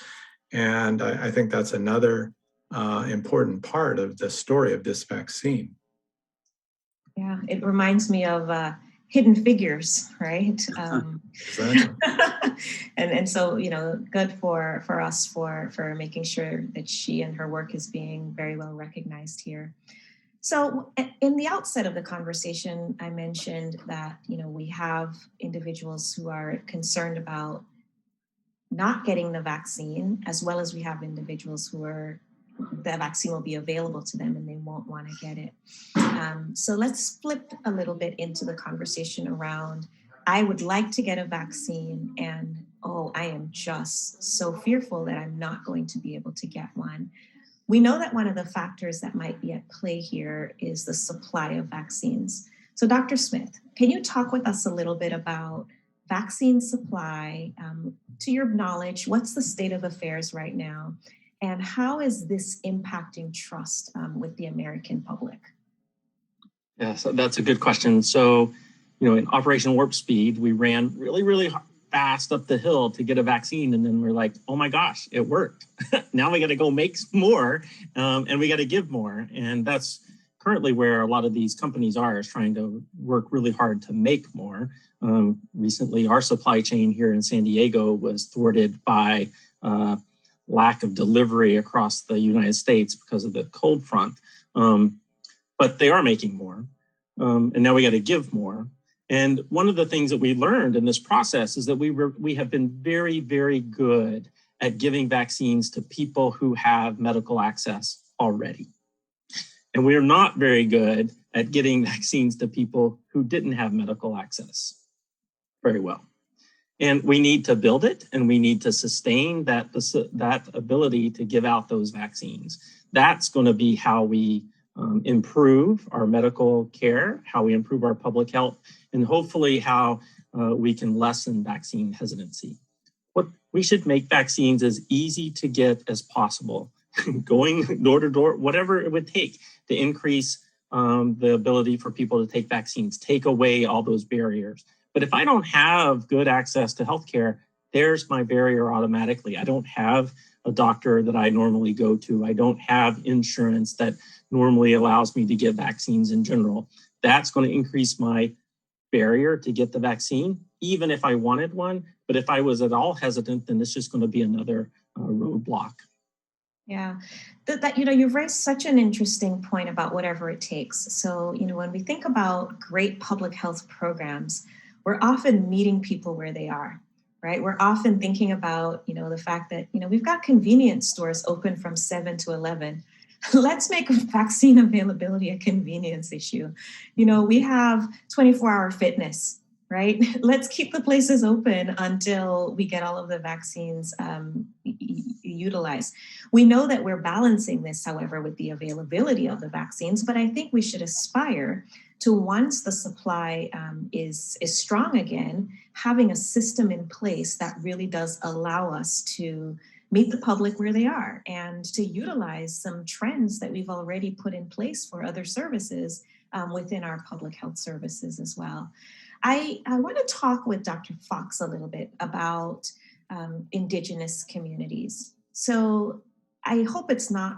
And I think that's another important part of the story of this vaccine. Yeah, it reminds me of Hidden Figures, right? Exactly. and so, good for us for making sure that she and her work is being very well recognized here. So in the outset of the conversation, I mentioned that, we have individuals who are concerned about not getting the vaccine, as well as we have individuals who are, the vaccine will be available to them and they won't want to get it. So let's flip a little bit into the conversation around, I would like to get a vaccine and, I am just so fearful that I'm not going to be able to get one. We know that one of the factors that might be at play here is the supply of vaccines. So Dr. Smith, can you talk with us a little bit about vaccine supply? To your knowledge, what's the state of affairs right now? And how is this impacting trust with the American public? Yeah, so that's a good question. So, in Operation Warp Speed, we ran really, really fast up the hill to get a vaccine. And then we're like, oh my gosh, it worked. Now we got to go make more and we got to give more. And that's currently where a lot of these companies is trying to work really hard to make more. Recently, our supply chain here in San Diego was thwarted by lack of delivery across the United States because of the cold front. But they are making more. And now we got to give more. And one of the things that we learned in this process is that we have been very, very good at giving vaccines to people who have medical access already. And we are not very good at getting vaccines to people who didn't have medical access very well. And we need to build it, and we need to sustain that ability to give out those vaccines. That's going to be how we improve our medical care, how we improve our public health, and hopefully how we can lessen vaccine hesitancy. We should make vaccines as easy to get as possible, going door to door, whatever it would take to increase the ability for people to take vaccines, take away all those barriers. But if I don't have good access to healthcare, there's my barrier automatically. I don't have a doctor that I normally go to. I don't have insurance that normally allows me to get vaccines in general. That's going to increase my barrier to get the vaccine, even if I wanted one. But if I was at all hesitant, then it's just going to be another roadblock. Yeah, you've raised such an interesting point about whatever it takes. So, when we think about great public health programs, we're often meeting people where they are, right? We're often thinking about, the fact that, we've got convenience stores open from 7 to 11. Let's make vaccine availability a convenience issue. We have 24-hour fitness, right? Let's keep the places open until we get all of the vaccines, utilize. We know that we're balancing this, however, with the availability of the vaccines, but I think we should aspire to, once the supply is strong again, having a system in place that really does allow us to meet the public where they are and to utilize some trends that we've already put in place for other services within our public health services as well. I want to talk with Dr. Fox a little bit about Indigenous communities. So I hope it's not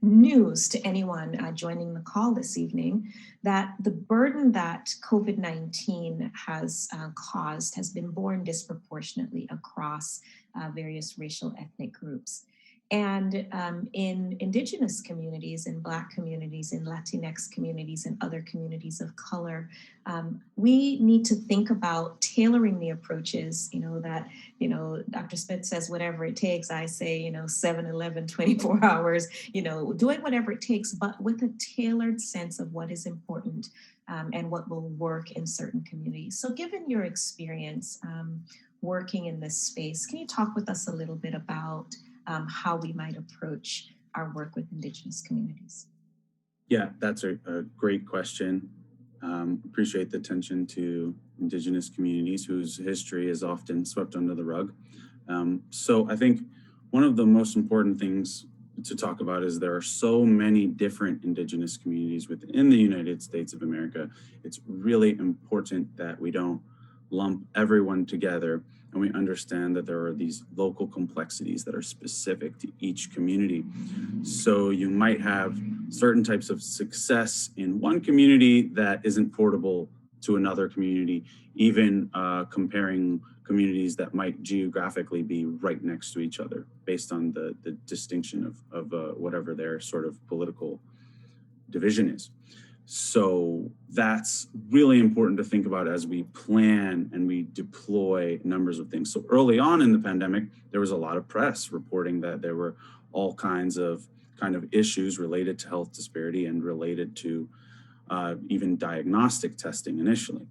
news to anyone joining the call this evening that the burden that COVID-19 has caused has been borne disproportionately across various racial ethnic groups. And in Indigenous communities, in Black communities, in Latinx communities, and other communities of color, we need to think about tailoring the approaches, that, Dr. Smith says, whatever it takes. I say, 7, 11, 24 hours, doing whatever it takes, but with a tailored sense of what is important and what will work in certain communities. So given your experience working in this space, can you talk with us a little bit about how we might approach our work with Indigenous communities? Yeah, that's a great question. Appreciate the attention to Indigenous communities whose history is often swept under the rug. So I think one of the most important things to talk about is there are so many different Indigenous communities within the United States of America. It's really important that we don't lump everyone together, and we understand that there are these local complexities that are specific to each community. So you might have certain types of success in one community that isn't portable to another community, even comparing communities that might geographically be right next to each other based on the distinction of whatever their sort of political division is. So that's really important to think about as we plan and we deploy numbers of things. So early on in the pandemic, there was a lot of press reporting that there were all kinds of issues related to health disparity and related to even diagnostic testing initially.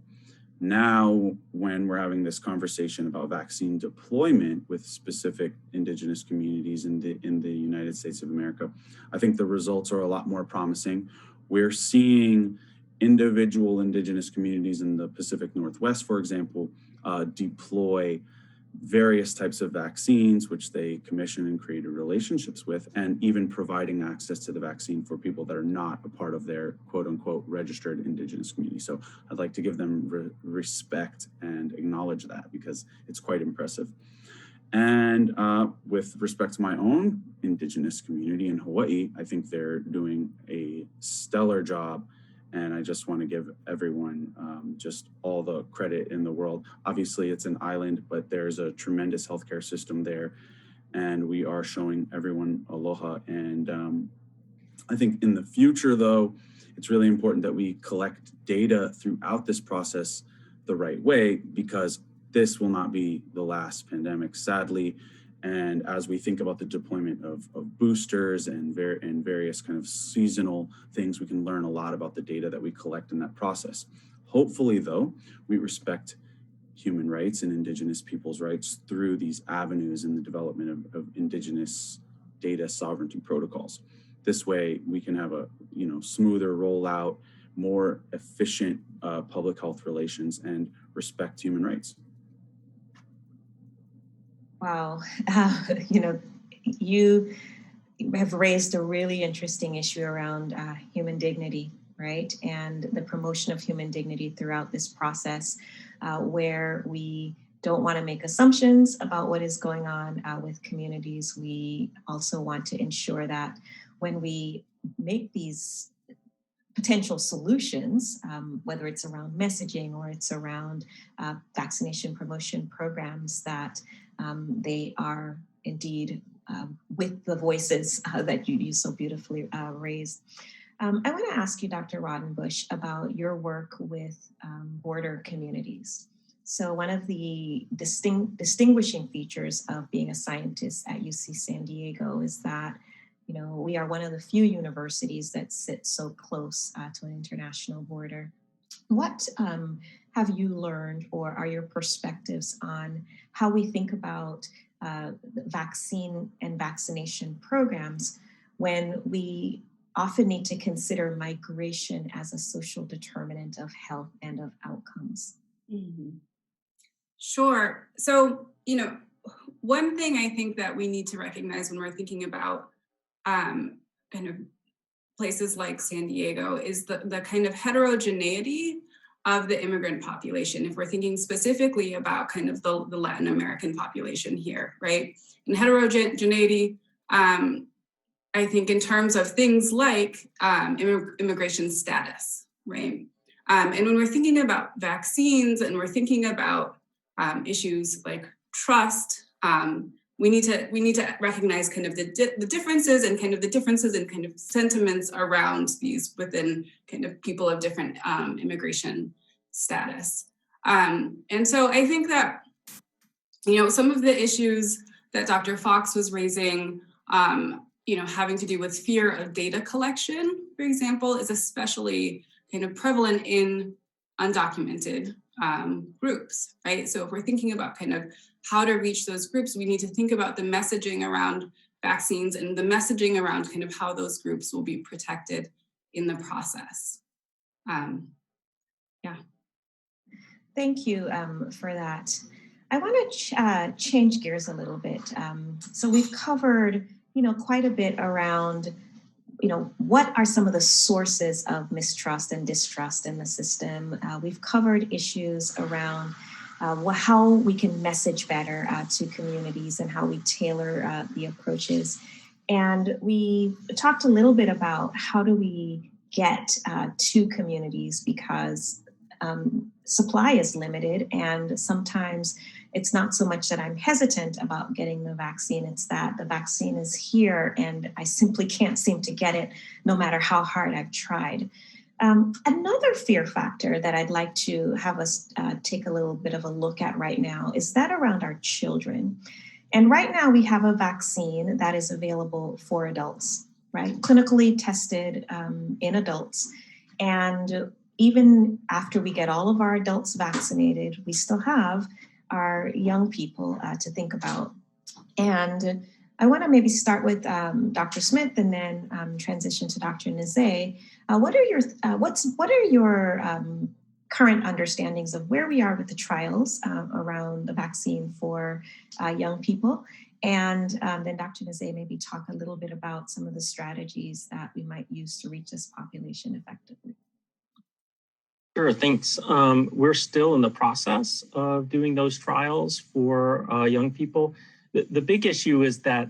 Now, when we're having this conversation about vaccine deployment with specific Indigenous communities in the United States of America, I think the results are a lot more promising. We're seeing individual Indigenous communities in the Pacific Northwest, for example, deploy various types of vaccines, which they commission and created relationships with, and even providing access to the vaccine for people that are not a part of their quote unquote registered Indigenous community. So I'd like to give them respect and acknowledge that because it's quite impressive. And with respect to my own Indigenous community in Hawaii, I think they're doing a stellar job. And I just want to give everyone just all the credit in the world. Obviously, it's an island, but there's a tremendous healthcare system there. And we are showing everyone aloha. And I think in the future, though, it's really important that we collect data throughout this process the right way, because this will not be the last pandemic, sadly. And as we think about the deployment of boosters and various kind of seasonal things, we can learn a lot about the data that we collect in that process. Hopefully, though, we respect human rights and Indigenous people's rights through these avenues in the development of Indigenous data sovereignty protocols. This way, we can have a smoother rollout, more efficient public health relations, and respect human rights. Wow, you have raised a really interesting issue around human dignity, right? And the promotion of human dignity throughout this process, where we don't want to make assumptions about what is going on with communities. We also want to ensure that when we make these potential solutions, whether it's around messaging or it's around vaccination promotion programs, that they are indeed with the voices that you so beautifully raised. I want to ask you, Dr. Raudenbush, about your work with border communities. So one of the distinguishing features of being a scientist at UC San Diego is that we are one of the few universities that sit so close to an international border. What have you learned, or are your perspectives on how we think about vaccine and vaccination programs when we often need to consider migration as a social determinant of health and of outcomes? Mm-hmm. Sure. So, one thing I think that we need to recognize when we're thinking about kind of places like San Diego is the kind of heterogeneity of the immigrant population. If we're thinking specifically about kind of the Latin American population here, right? And heterogeneity, I think in terms of things like immigration status, right? And when we're thinking about vaccines and we're thinking about issues like trust, we need to recognize kind of the differences and kind of the differences in kind of sentiments around these within kind of people of different immigration status. And so I think that, some of the issues that Dr. Fox was raising, having to do with fear of data collection, for example, is especially kind of prevalent in undocumented groups, right? So if we're thinking about kind of how to reach those groups, we need to think about the messaging around vaccines and the messaging around kind of how those groups will be protected in the process. Yeah. Thank you for that. I want to change gears a little bit. So we've covered, quite a bit around, what are some of the sources of mistrust and distrust in the system? We've covered issues around how we can message better to communities and how we tailor the approaches. And we talked a little bit about how do we get to communities, because supply is limited, and sometimes it's not so much that I'm hesitant about getting the vaccine, it's that the vaccine is here and I simply can't seem to get it no matter how hard I've tried. Another fear factor that I'd like to have us take a little bit of a look at right now is that around our children. And right now we have a vaccine that is available for adults, right? Clinically tested in adults. And even after we get all of our adults vaccinated, we still have our young people to think about. And I want to maybe start with Dr. Smith and then transition to Dr. Nizet. What are your current understandings of where we are with the trials around the vaccine for young people? And then Dr. Nizet maybe talk a little bit about some of the strategies that we might use to reach this population effectively. Sure, thanks. We're still in the process of doing those trials for young people. The big issue is that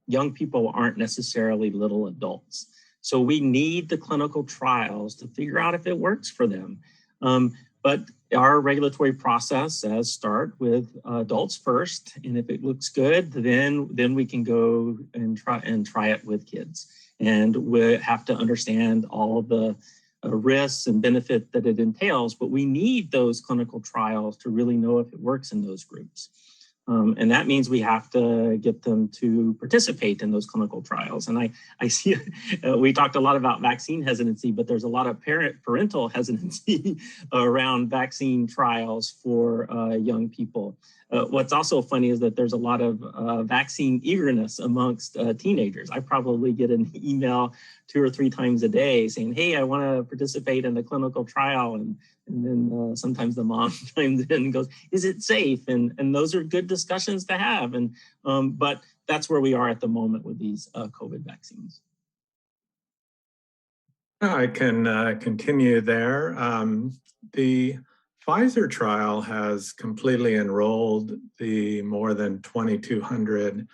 young people aren't necessarily little adults. So we need the clinical trials to figure out if it works for them. But our regulatory process says start with adults first, and if it looks good, then we can go and try it with kids. And we have to understand all of the risks and benefit that it entails, but we need those clinical trials to really know if it works in those groups. And that means we have to get them to participate in those clinical trials. And I see, we talked a lot about vaccine hesitancy, but there's a lot of parental hesitancy around vaccine trials for young people. What's also funny is that there's a lot of vaccine eagerness amongst teenagers. I probably get an email 2 or 3 times a day saying, hey, I want to participate in the clinical trial. And then sometimes the mom chimes in and goes, is it safe? And those are good discussions to have. And but that's where we are at the moment with these COVID vaccines. I can continue there. The Pfizer trial has completely enrolled the more than 2,200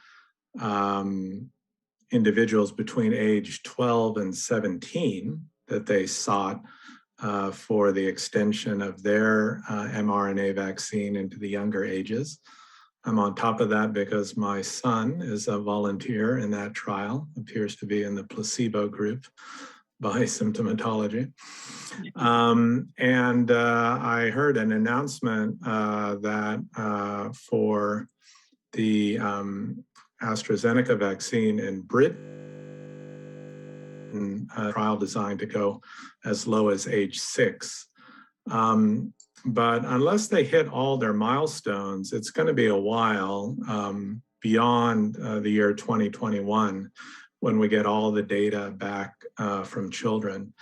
individuals between age 12 and 17 that they sought for the extension of their mRNA vaccine into the younger ages. I'm on top of that because my son is a volunteer in that trial, appears to be in the placebo group by symptomatology. And I heard an announcement that for the AstraZeneca vaccine in Britain, a trial designed to go as low as age 6. But unless they hit all their milestones, it's going to be a while beyond the year 2021 when we get all the data back from children.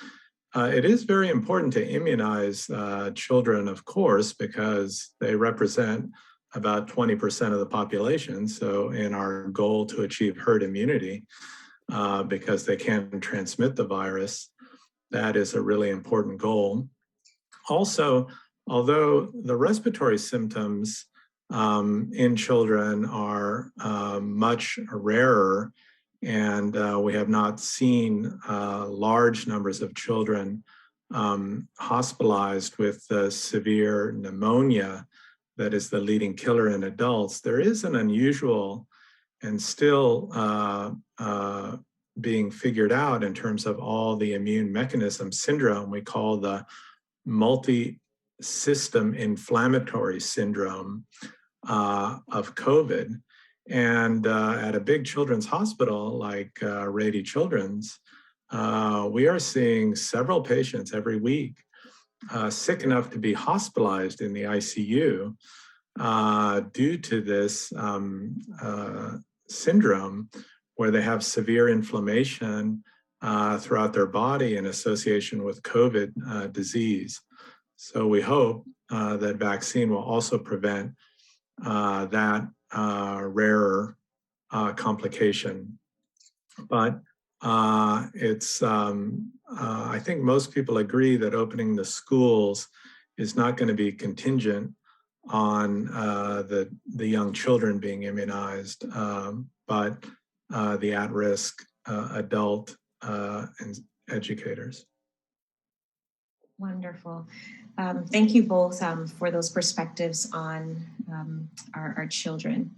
It is very important to immunize children, of course, because they represent about 20% of the population. So in our goal to achieve herd immunity, because they can transmit the virus, that is a really important goal. Also, although the respiratory symptoms in children are much rarer, and we have not seen large numbers of children hospitalized with severe pneumonia that is the leading killer in adults, there is an unusual and still being figured out in terms of all the immune mechanism syndrome we call the multi-system inflammatory syndrome of COVID. And at a big children's hospital like Rady Children's, we are seeing several patients every week sick enough to be hospitalized in the ICU due to this syndrome where they have severe inflammation throughout their body in association with COVID disease. So we hope that vaccine will also prevent that rarer complication. But I think most people agree that opening the schools is not going to be contingent on the young children being immunized, but the at-risk adult and educators. Wonderful. Thank you both for those perspectives on our children.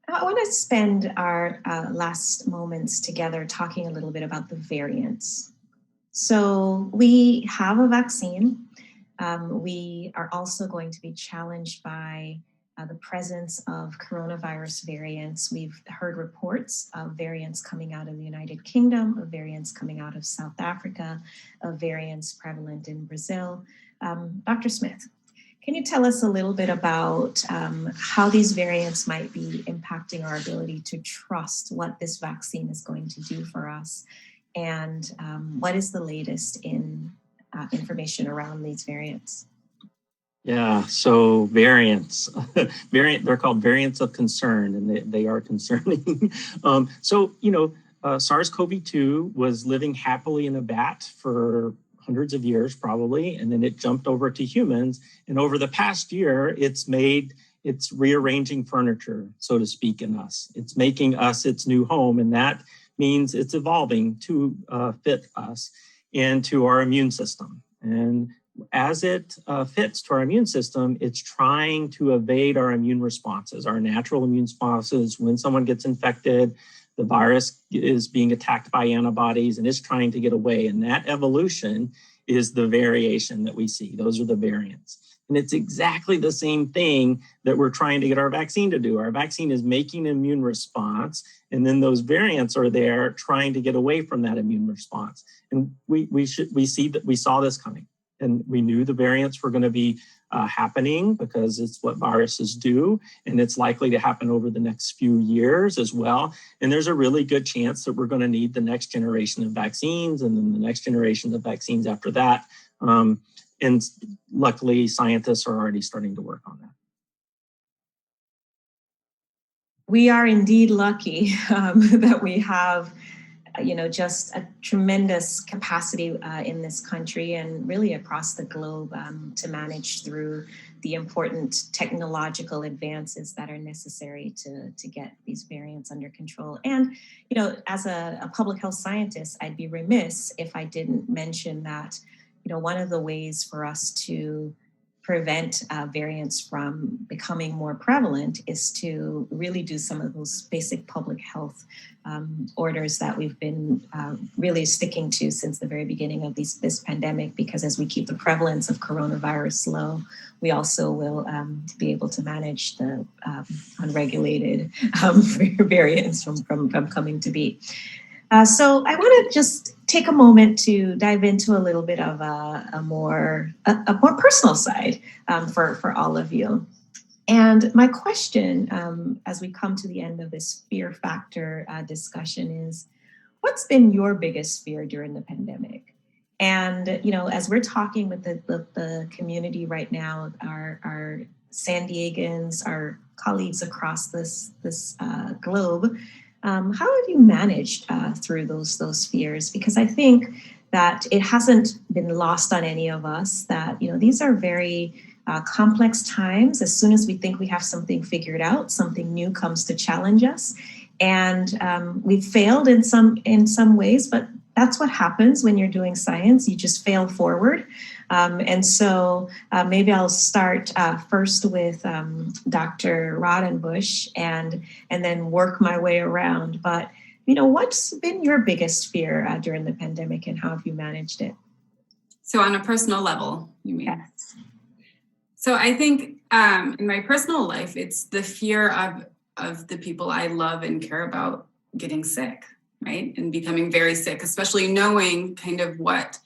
I want to spend our last moments together talking a little bit about the variants. So we have a vaccine. We are also going to be challenged by the presence of coronavirus variants. We've heard reports of variants coming out of the United Kingdom, of variants coming out of South Africa, of variants prevalent in Brazil. Dr. Smith, can you tell us a little bit about how these variants might be impacting our ability to trust what this vaccine is going to do for us? And what is the latest in information around these variants? Yeah, so variants, they're called variants of concern, and they are concerning. SARS-CoV-2 was living happily in a bat for hundreds of years probably, and then it jumped over to humans. And over the past year, it's rearranging furniture, so to speak, in us. It's making us its new home, and that means it's evolving to fit us into our immune system. And as it fits to our immune system, it's trying to evade our immune responses, our natural immune responses. When someone gets infected, the virus is being attacked by antibodies and it's trying to get away. And that evolution is the variation that we see. Those are the variants. And it's exactly the same thing that we're trying to get our vaccine to do. Our vaccine is making an immune response, and then those variants are there trying to get away from that immune response. And we saw this coming. And we knew the variants were going to be happening because it's what viruses do, and it's likely to happen over the next few years as well. And there's a really good chance that we're going to need the next generation of vaccines and then the next generation of vaccines after that. And luckily, scientists are already starting to work on that. We are indeed lucky that we have just a tremendous capacity in this country and really across the globe to manage through the important technological advances that are necessary to get these variants under control. And, as a public health scientist, I'd be remiss if I didn't mention that, one of the ways for us to prevent variants from becoming more prevalent is to really do some of those basic public health orders that we've been really sticking to since the very beginning of this pandemic, because as we keep the prevalence of coronavirus low, we also will be able to manage the unregulated variants from coming to be. So I want to just take a moment to dive into a little bit of a more personal side for all of you. And my question, as we come to the end of this fear factor discussion, is what's been your biggest fear during the pandemic? And, you know, as we're talking with the community right now, our San Diegans, our colleagues across this globe, how have you managed through those fears? Because I think that it hasn't been lost on any of us that, you know, these are very complex times. As soon as we think we have something figured out, something new comes to challenge us. And we've failed in some ways, but that's what happens when you're doing science. You just fail forward. And so maybe I'll start first with Dr. Raudenbush and then work my way around. But, you know, what's been your biggest fear during the pandemic and how have you managed it? So on a personal level, you mean? Yes. So I think in my personal life, it's the fear of the people I love and care about getting sick, right? And becoming very sick, especially knowing kind of what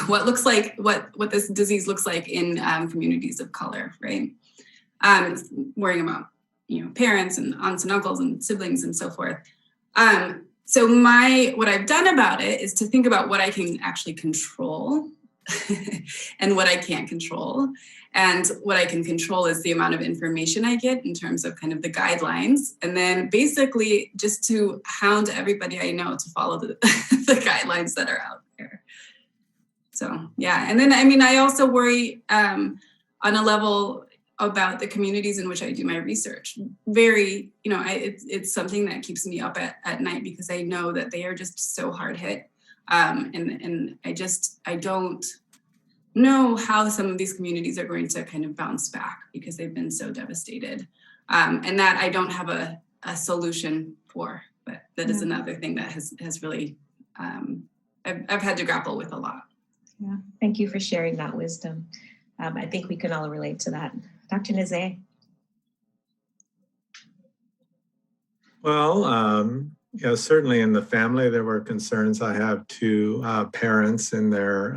looks like, what this disease looks like in communities of color, right? Worrying about, you know, parents and aunts and uncles and siblings and so forth. So what I've done about it is to think about what I can actually control and what I can't control. And what I can control is the amount of information I get in terms of kind of the guidelines. And then basically just to hound everybody I know to follow the guidelines that are out there. So, yeah. And then, I mean, I also worry on a level about the communities in which I do my research. Very, you know, it's something that keeps me up at night because I know that they are just so hard hit. And I don't know how some of these communities are going to kind of bounce back because they've been so devastated. And that I don't have a solution for, but that is another thing that has really, I've had to grapple with a lot. Yeah, thank you for sharing that wisdom. I think we can all relate to that. Dr. Nizet. Well, yeah, certainly in the family, there were concerns. I have two parents in their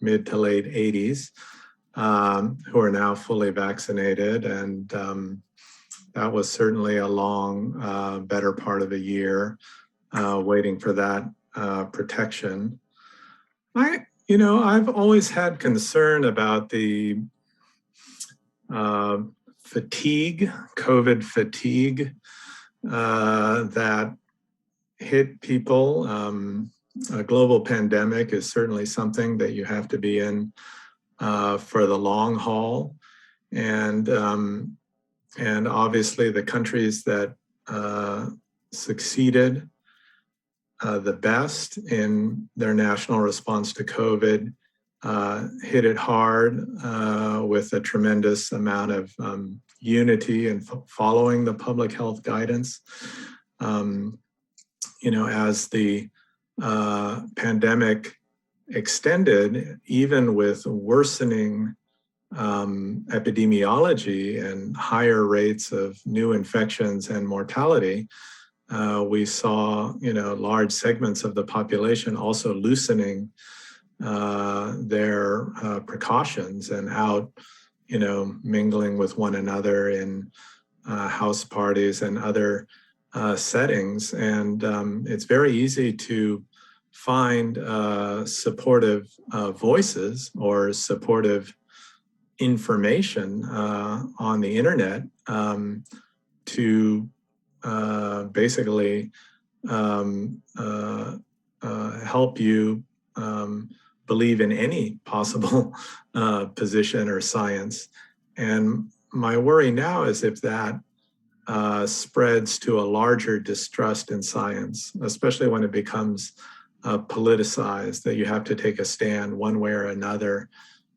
mid to late 80s who are now fully vaccinated. And that was certainly a long, better part of a year waiting for that protection. I've always had concern about the fatigue, COVID fatigue that hit people. A global pandemic is certainly something that you have to be in for the long haul. And obviously the countries that succeeded the best in their national response to COVID hit it hard with a tremendous amount of unity and following the public health guidance. As the pandemic extended, even with worsening epidemiology and higher rates of new infections and mortality, we saw, large segments of the population also loosening their precautions and out, mingling with one another in house parties and other settings. And it's very easy to find supportive voices or supportive information on the internet to basically help you believe in any possible position or science. And my worry now is if that spreads to a larger distrust in science, especially when it becomes politicized, that you have to take a stand one way or another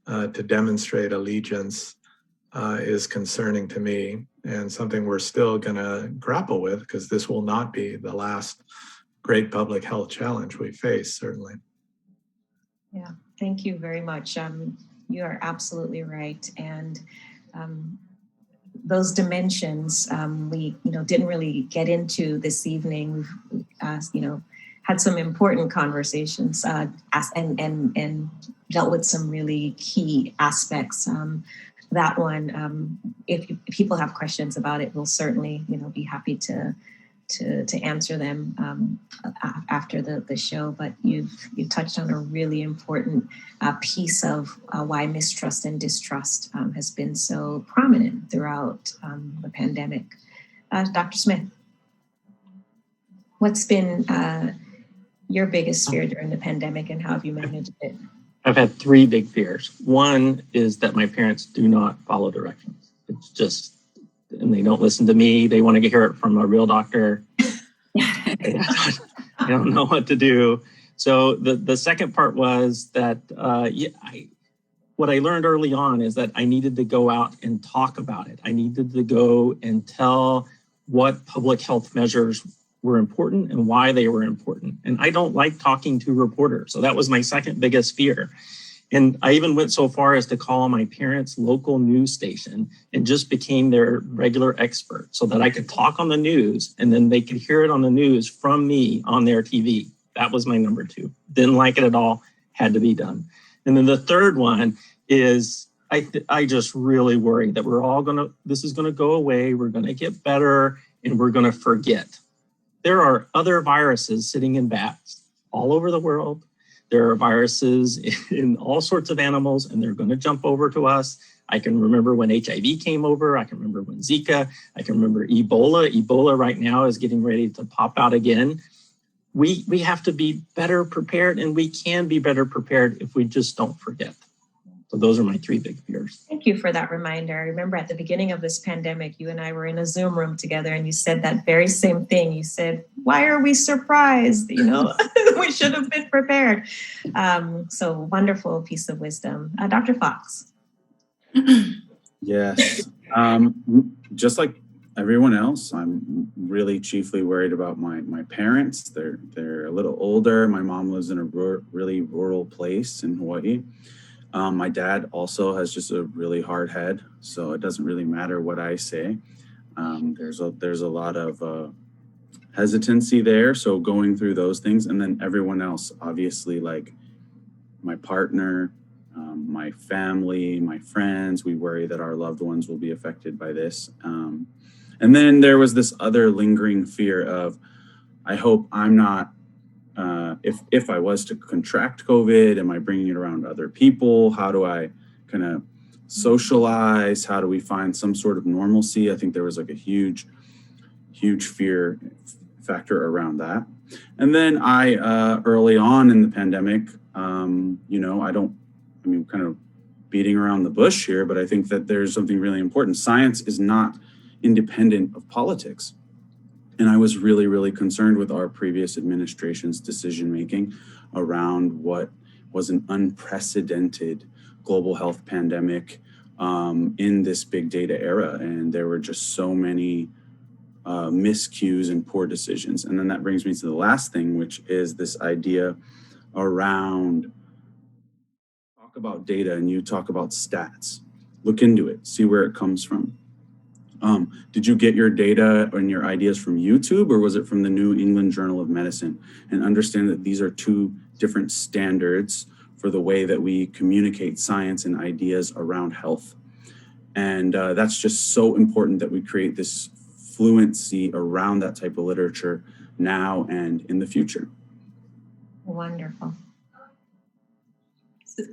to demonstrate allegiance is concerning to me, and something we're still going to grapple with, because this will not be the last great public health challenge we face, certainly. Yeah, thank you very much. You are absolutely right. And those dimensions we didn't really get into this evening. We've had some important conversations and dealt with some really key aspects. That one, if people have questions about it, we'll certainly, be happy to answer them after the show. But you've touched on a really important piece of why mistrust and distrust has been so prominent throughout the pandemic. Dr. Smith, what's been your biggest fear during the pandemic, and how have you managed it? I've had three big fears. One is that my parents do not follow directions. It's just, and they don't listen to me. They want to hear it from a real doctor. I don't know what to do. So the second part was that what I learned early on is that I needed to go out and talk about it. I needed to go and tell what public health measures were important and why they were important. And I don't like talking to reporters. So that was my second biggest fear. And I even went so far as to call my parents' local news station and just became their regular expert so that I could talk on the news and then they could hear it on the news from me on their TV. That was my number two. Didn't like it at all, had to be done. And then the third one is I just really worry that this is gonna go away, we're gonna get better, and we're gonna forget. There are other viruses sitting in bats all over the world. There are viruses in all sorts of animals, and they're going to jump over to us. I can remember when HIV came over. I can remember when Zika. I can remember Ebola. Ebola right now is getting ready to pop out again. We have to be better prepared, and we can be better prepared if we just don't forget. So those are my three big fears. Thank you for that reminder. I remember at the beginning of this pandemic, you and I were in a Zoom room together and you said that very same thing. You said, why are we surprised? We should have been prepared. So wonderful piece of wisdom. Dr. Fox. Yes. Just like everyone else, I'm really chiefly worried about my parents. They're a little older. My mom lives in a really rural place in Hawaii. My dad also has just a really hard head, so it doesn't really matter what I say. There's a lot of hesitancy there, so going through those things, and then everyone else, obviously, like my partner, my family, my friends, we worry that our loved ones will be affected by this. And then there was this other lingering fear of, I hope I'm not, if I was to contract COVID, am I bringing it around other people? How do I kind of socialize? How do we find some sort of normalcy? I think there was like a huge fear factor around that. And then early on in the pandemic, kind of beating around the bush here, but I think that there's something really important. Science is not independent of politics. And I was really, really concerned with our previous administration's decision-making around what was an unprecedented global health pandemic in this big data era. And there were just so many miscues and poor decisions. And then that brings me to the last thing, which is this idea around talk about data and you talk about stats. Look into it, see where it comes from. Did you get your data and your ideas from YouTube, or was it from the New England Journal of Medicine? And understand that these are two different standards for the way that we communicate science and ideas around health. And that's just so important that we create this fluency around that type of literature now and in the future. Wonderful.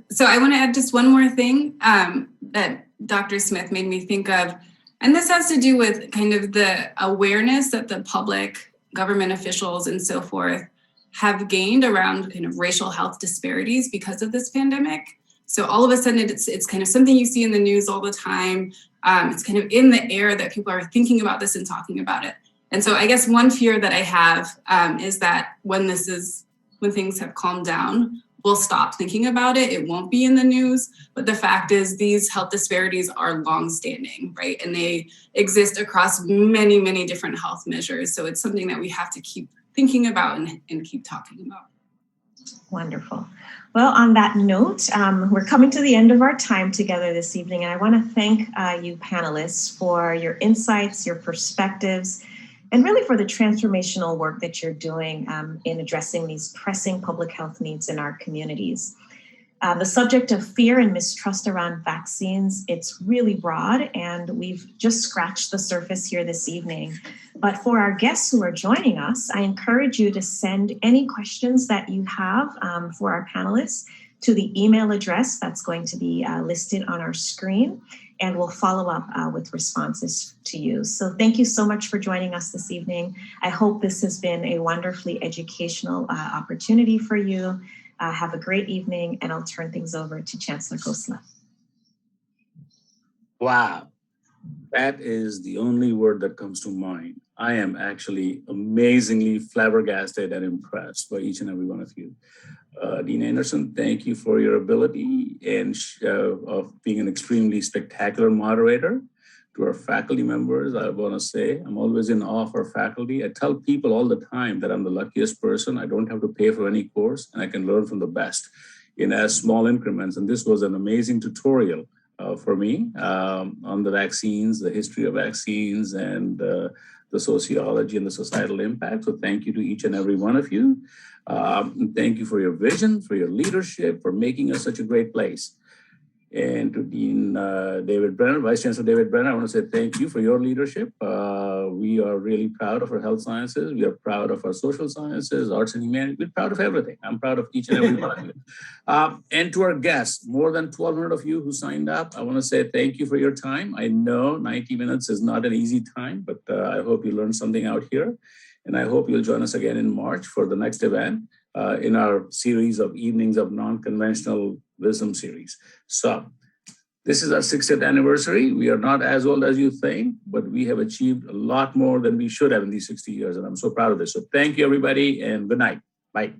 So I want to add just one more thing that Dr. Smith made me think of. And this has to do with kind of the awareness that the public, government officials, and so forth have gained around kind of racial health disparities because of this pandemic. So all of a sudden, it's kind of something you see in the news all the time. It's kind of in the air that people are thinking about this and talking about it. And so I guess one fear that I have is that when things have calmed down, we'll stop thinking about it. It won't be in the news. But the fact is these health disparities are longstanding, right? And they exist across many, many different health measures. So it's something that we have to keep thinking about and keep talking about. Wonderful. Well, on that note, we're coming to the end of our time together this evening. And I want to thank you panelists for your insights, your perspectives, and really for the transformational work that you're doing in addressing these pressing public health needs in our communities. The subject of fear and mistrust around vaccines, it's really broad, and we've just scratched the surface here this evening. But for our guests who are joining us, I encourage you to send any questions that you have for our panelists to the email address that's going to be listed on our screen, and we'll follow up with responses to you. So thank you so much for joining us this evening. I hope this has been a wonderfully educational opportunity for you. Have a great evening, and I'll turn things over to Chancellor Khosla. Wow, that is the only word that comes to mind. I am actually amazingly flabbergasted and impressed by each and every one of you. Dean Anderson, thank you for your ability and of being an extremely spectacular moderator. To our faculty members, I want to say I'm always in awe of our faculty. I tell people all the time that I'm the luckiest person. I don't have to pay for any course, and I can learn from the best in as small increments. And this was an amazing tutorial for me on the vaccines, the history of vaccines, and the sociology and the societal impact. So thank you to each and every one of you. Thank you for your vision, for your leadership, for making us such a great place. And to Dean David Brenner, Vice Chancellor David Brenner, I want to say thank you for your leadership. We are really proud of our health sciences. We are proud of our social sciences, arts and humanities. We're proud of everything. I'm proud of each and every one of you. And to our guests, more than 1,200 of you who signed up, I want to say thank you for your time. I know 90 minutes is not an easy time, but I hope you learned something out here. And I hope you'll join us again in March for the next event in our series of Evenings of Nonconventional Wisdom series. So this is our 60th anniversary. We are not as old as you think, but we have achieved a lot more than we should have in these 60 years. And I'm so proud of this. So thank you, everybody, and good night. Bye.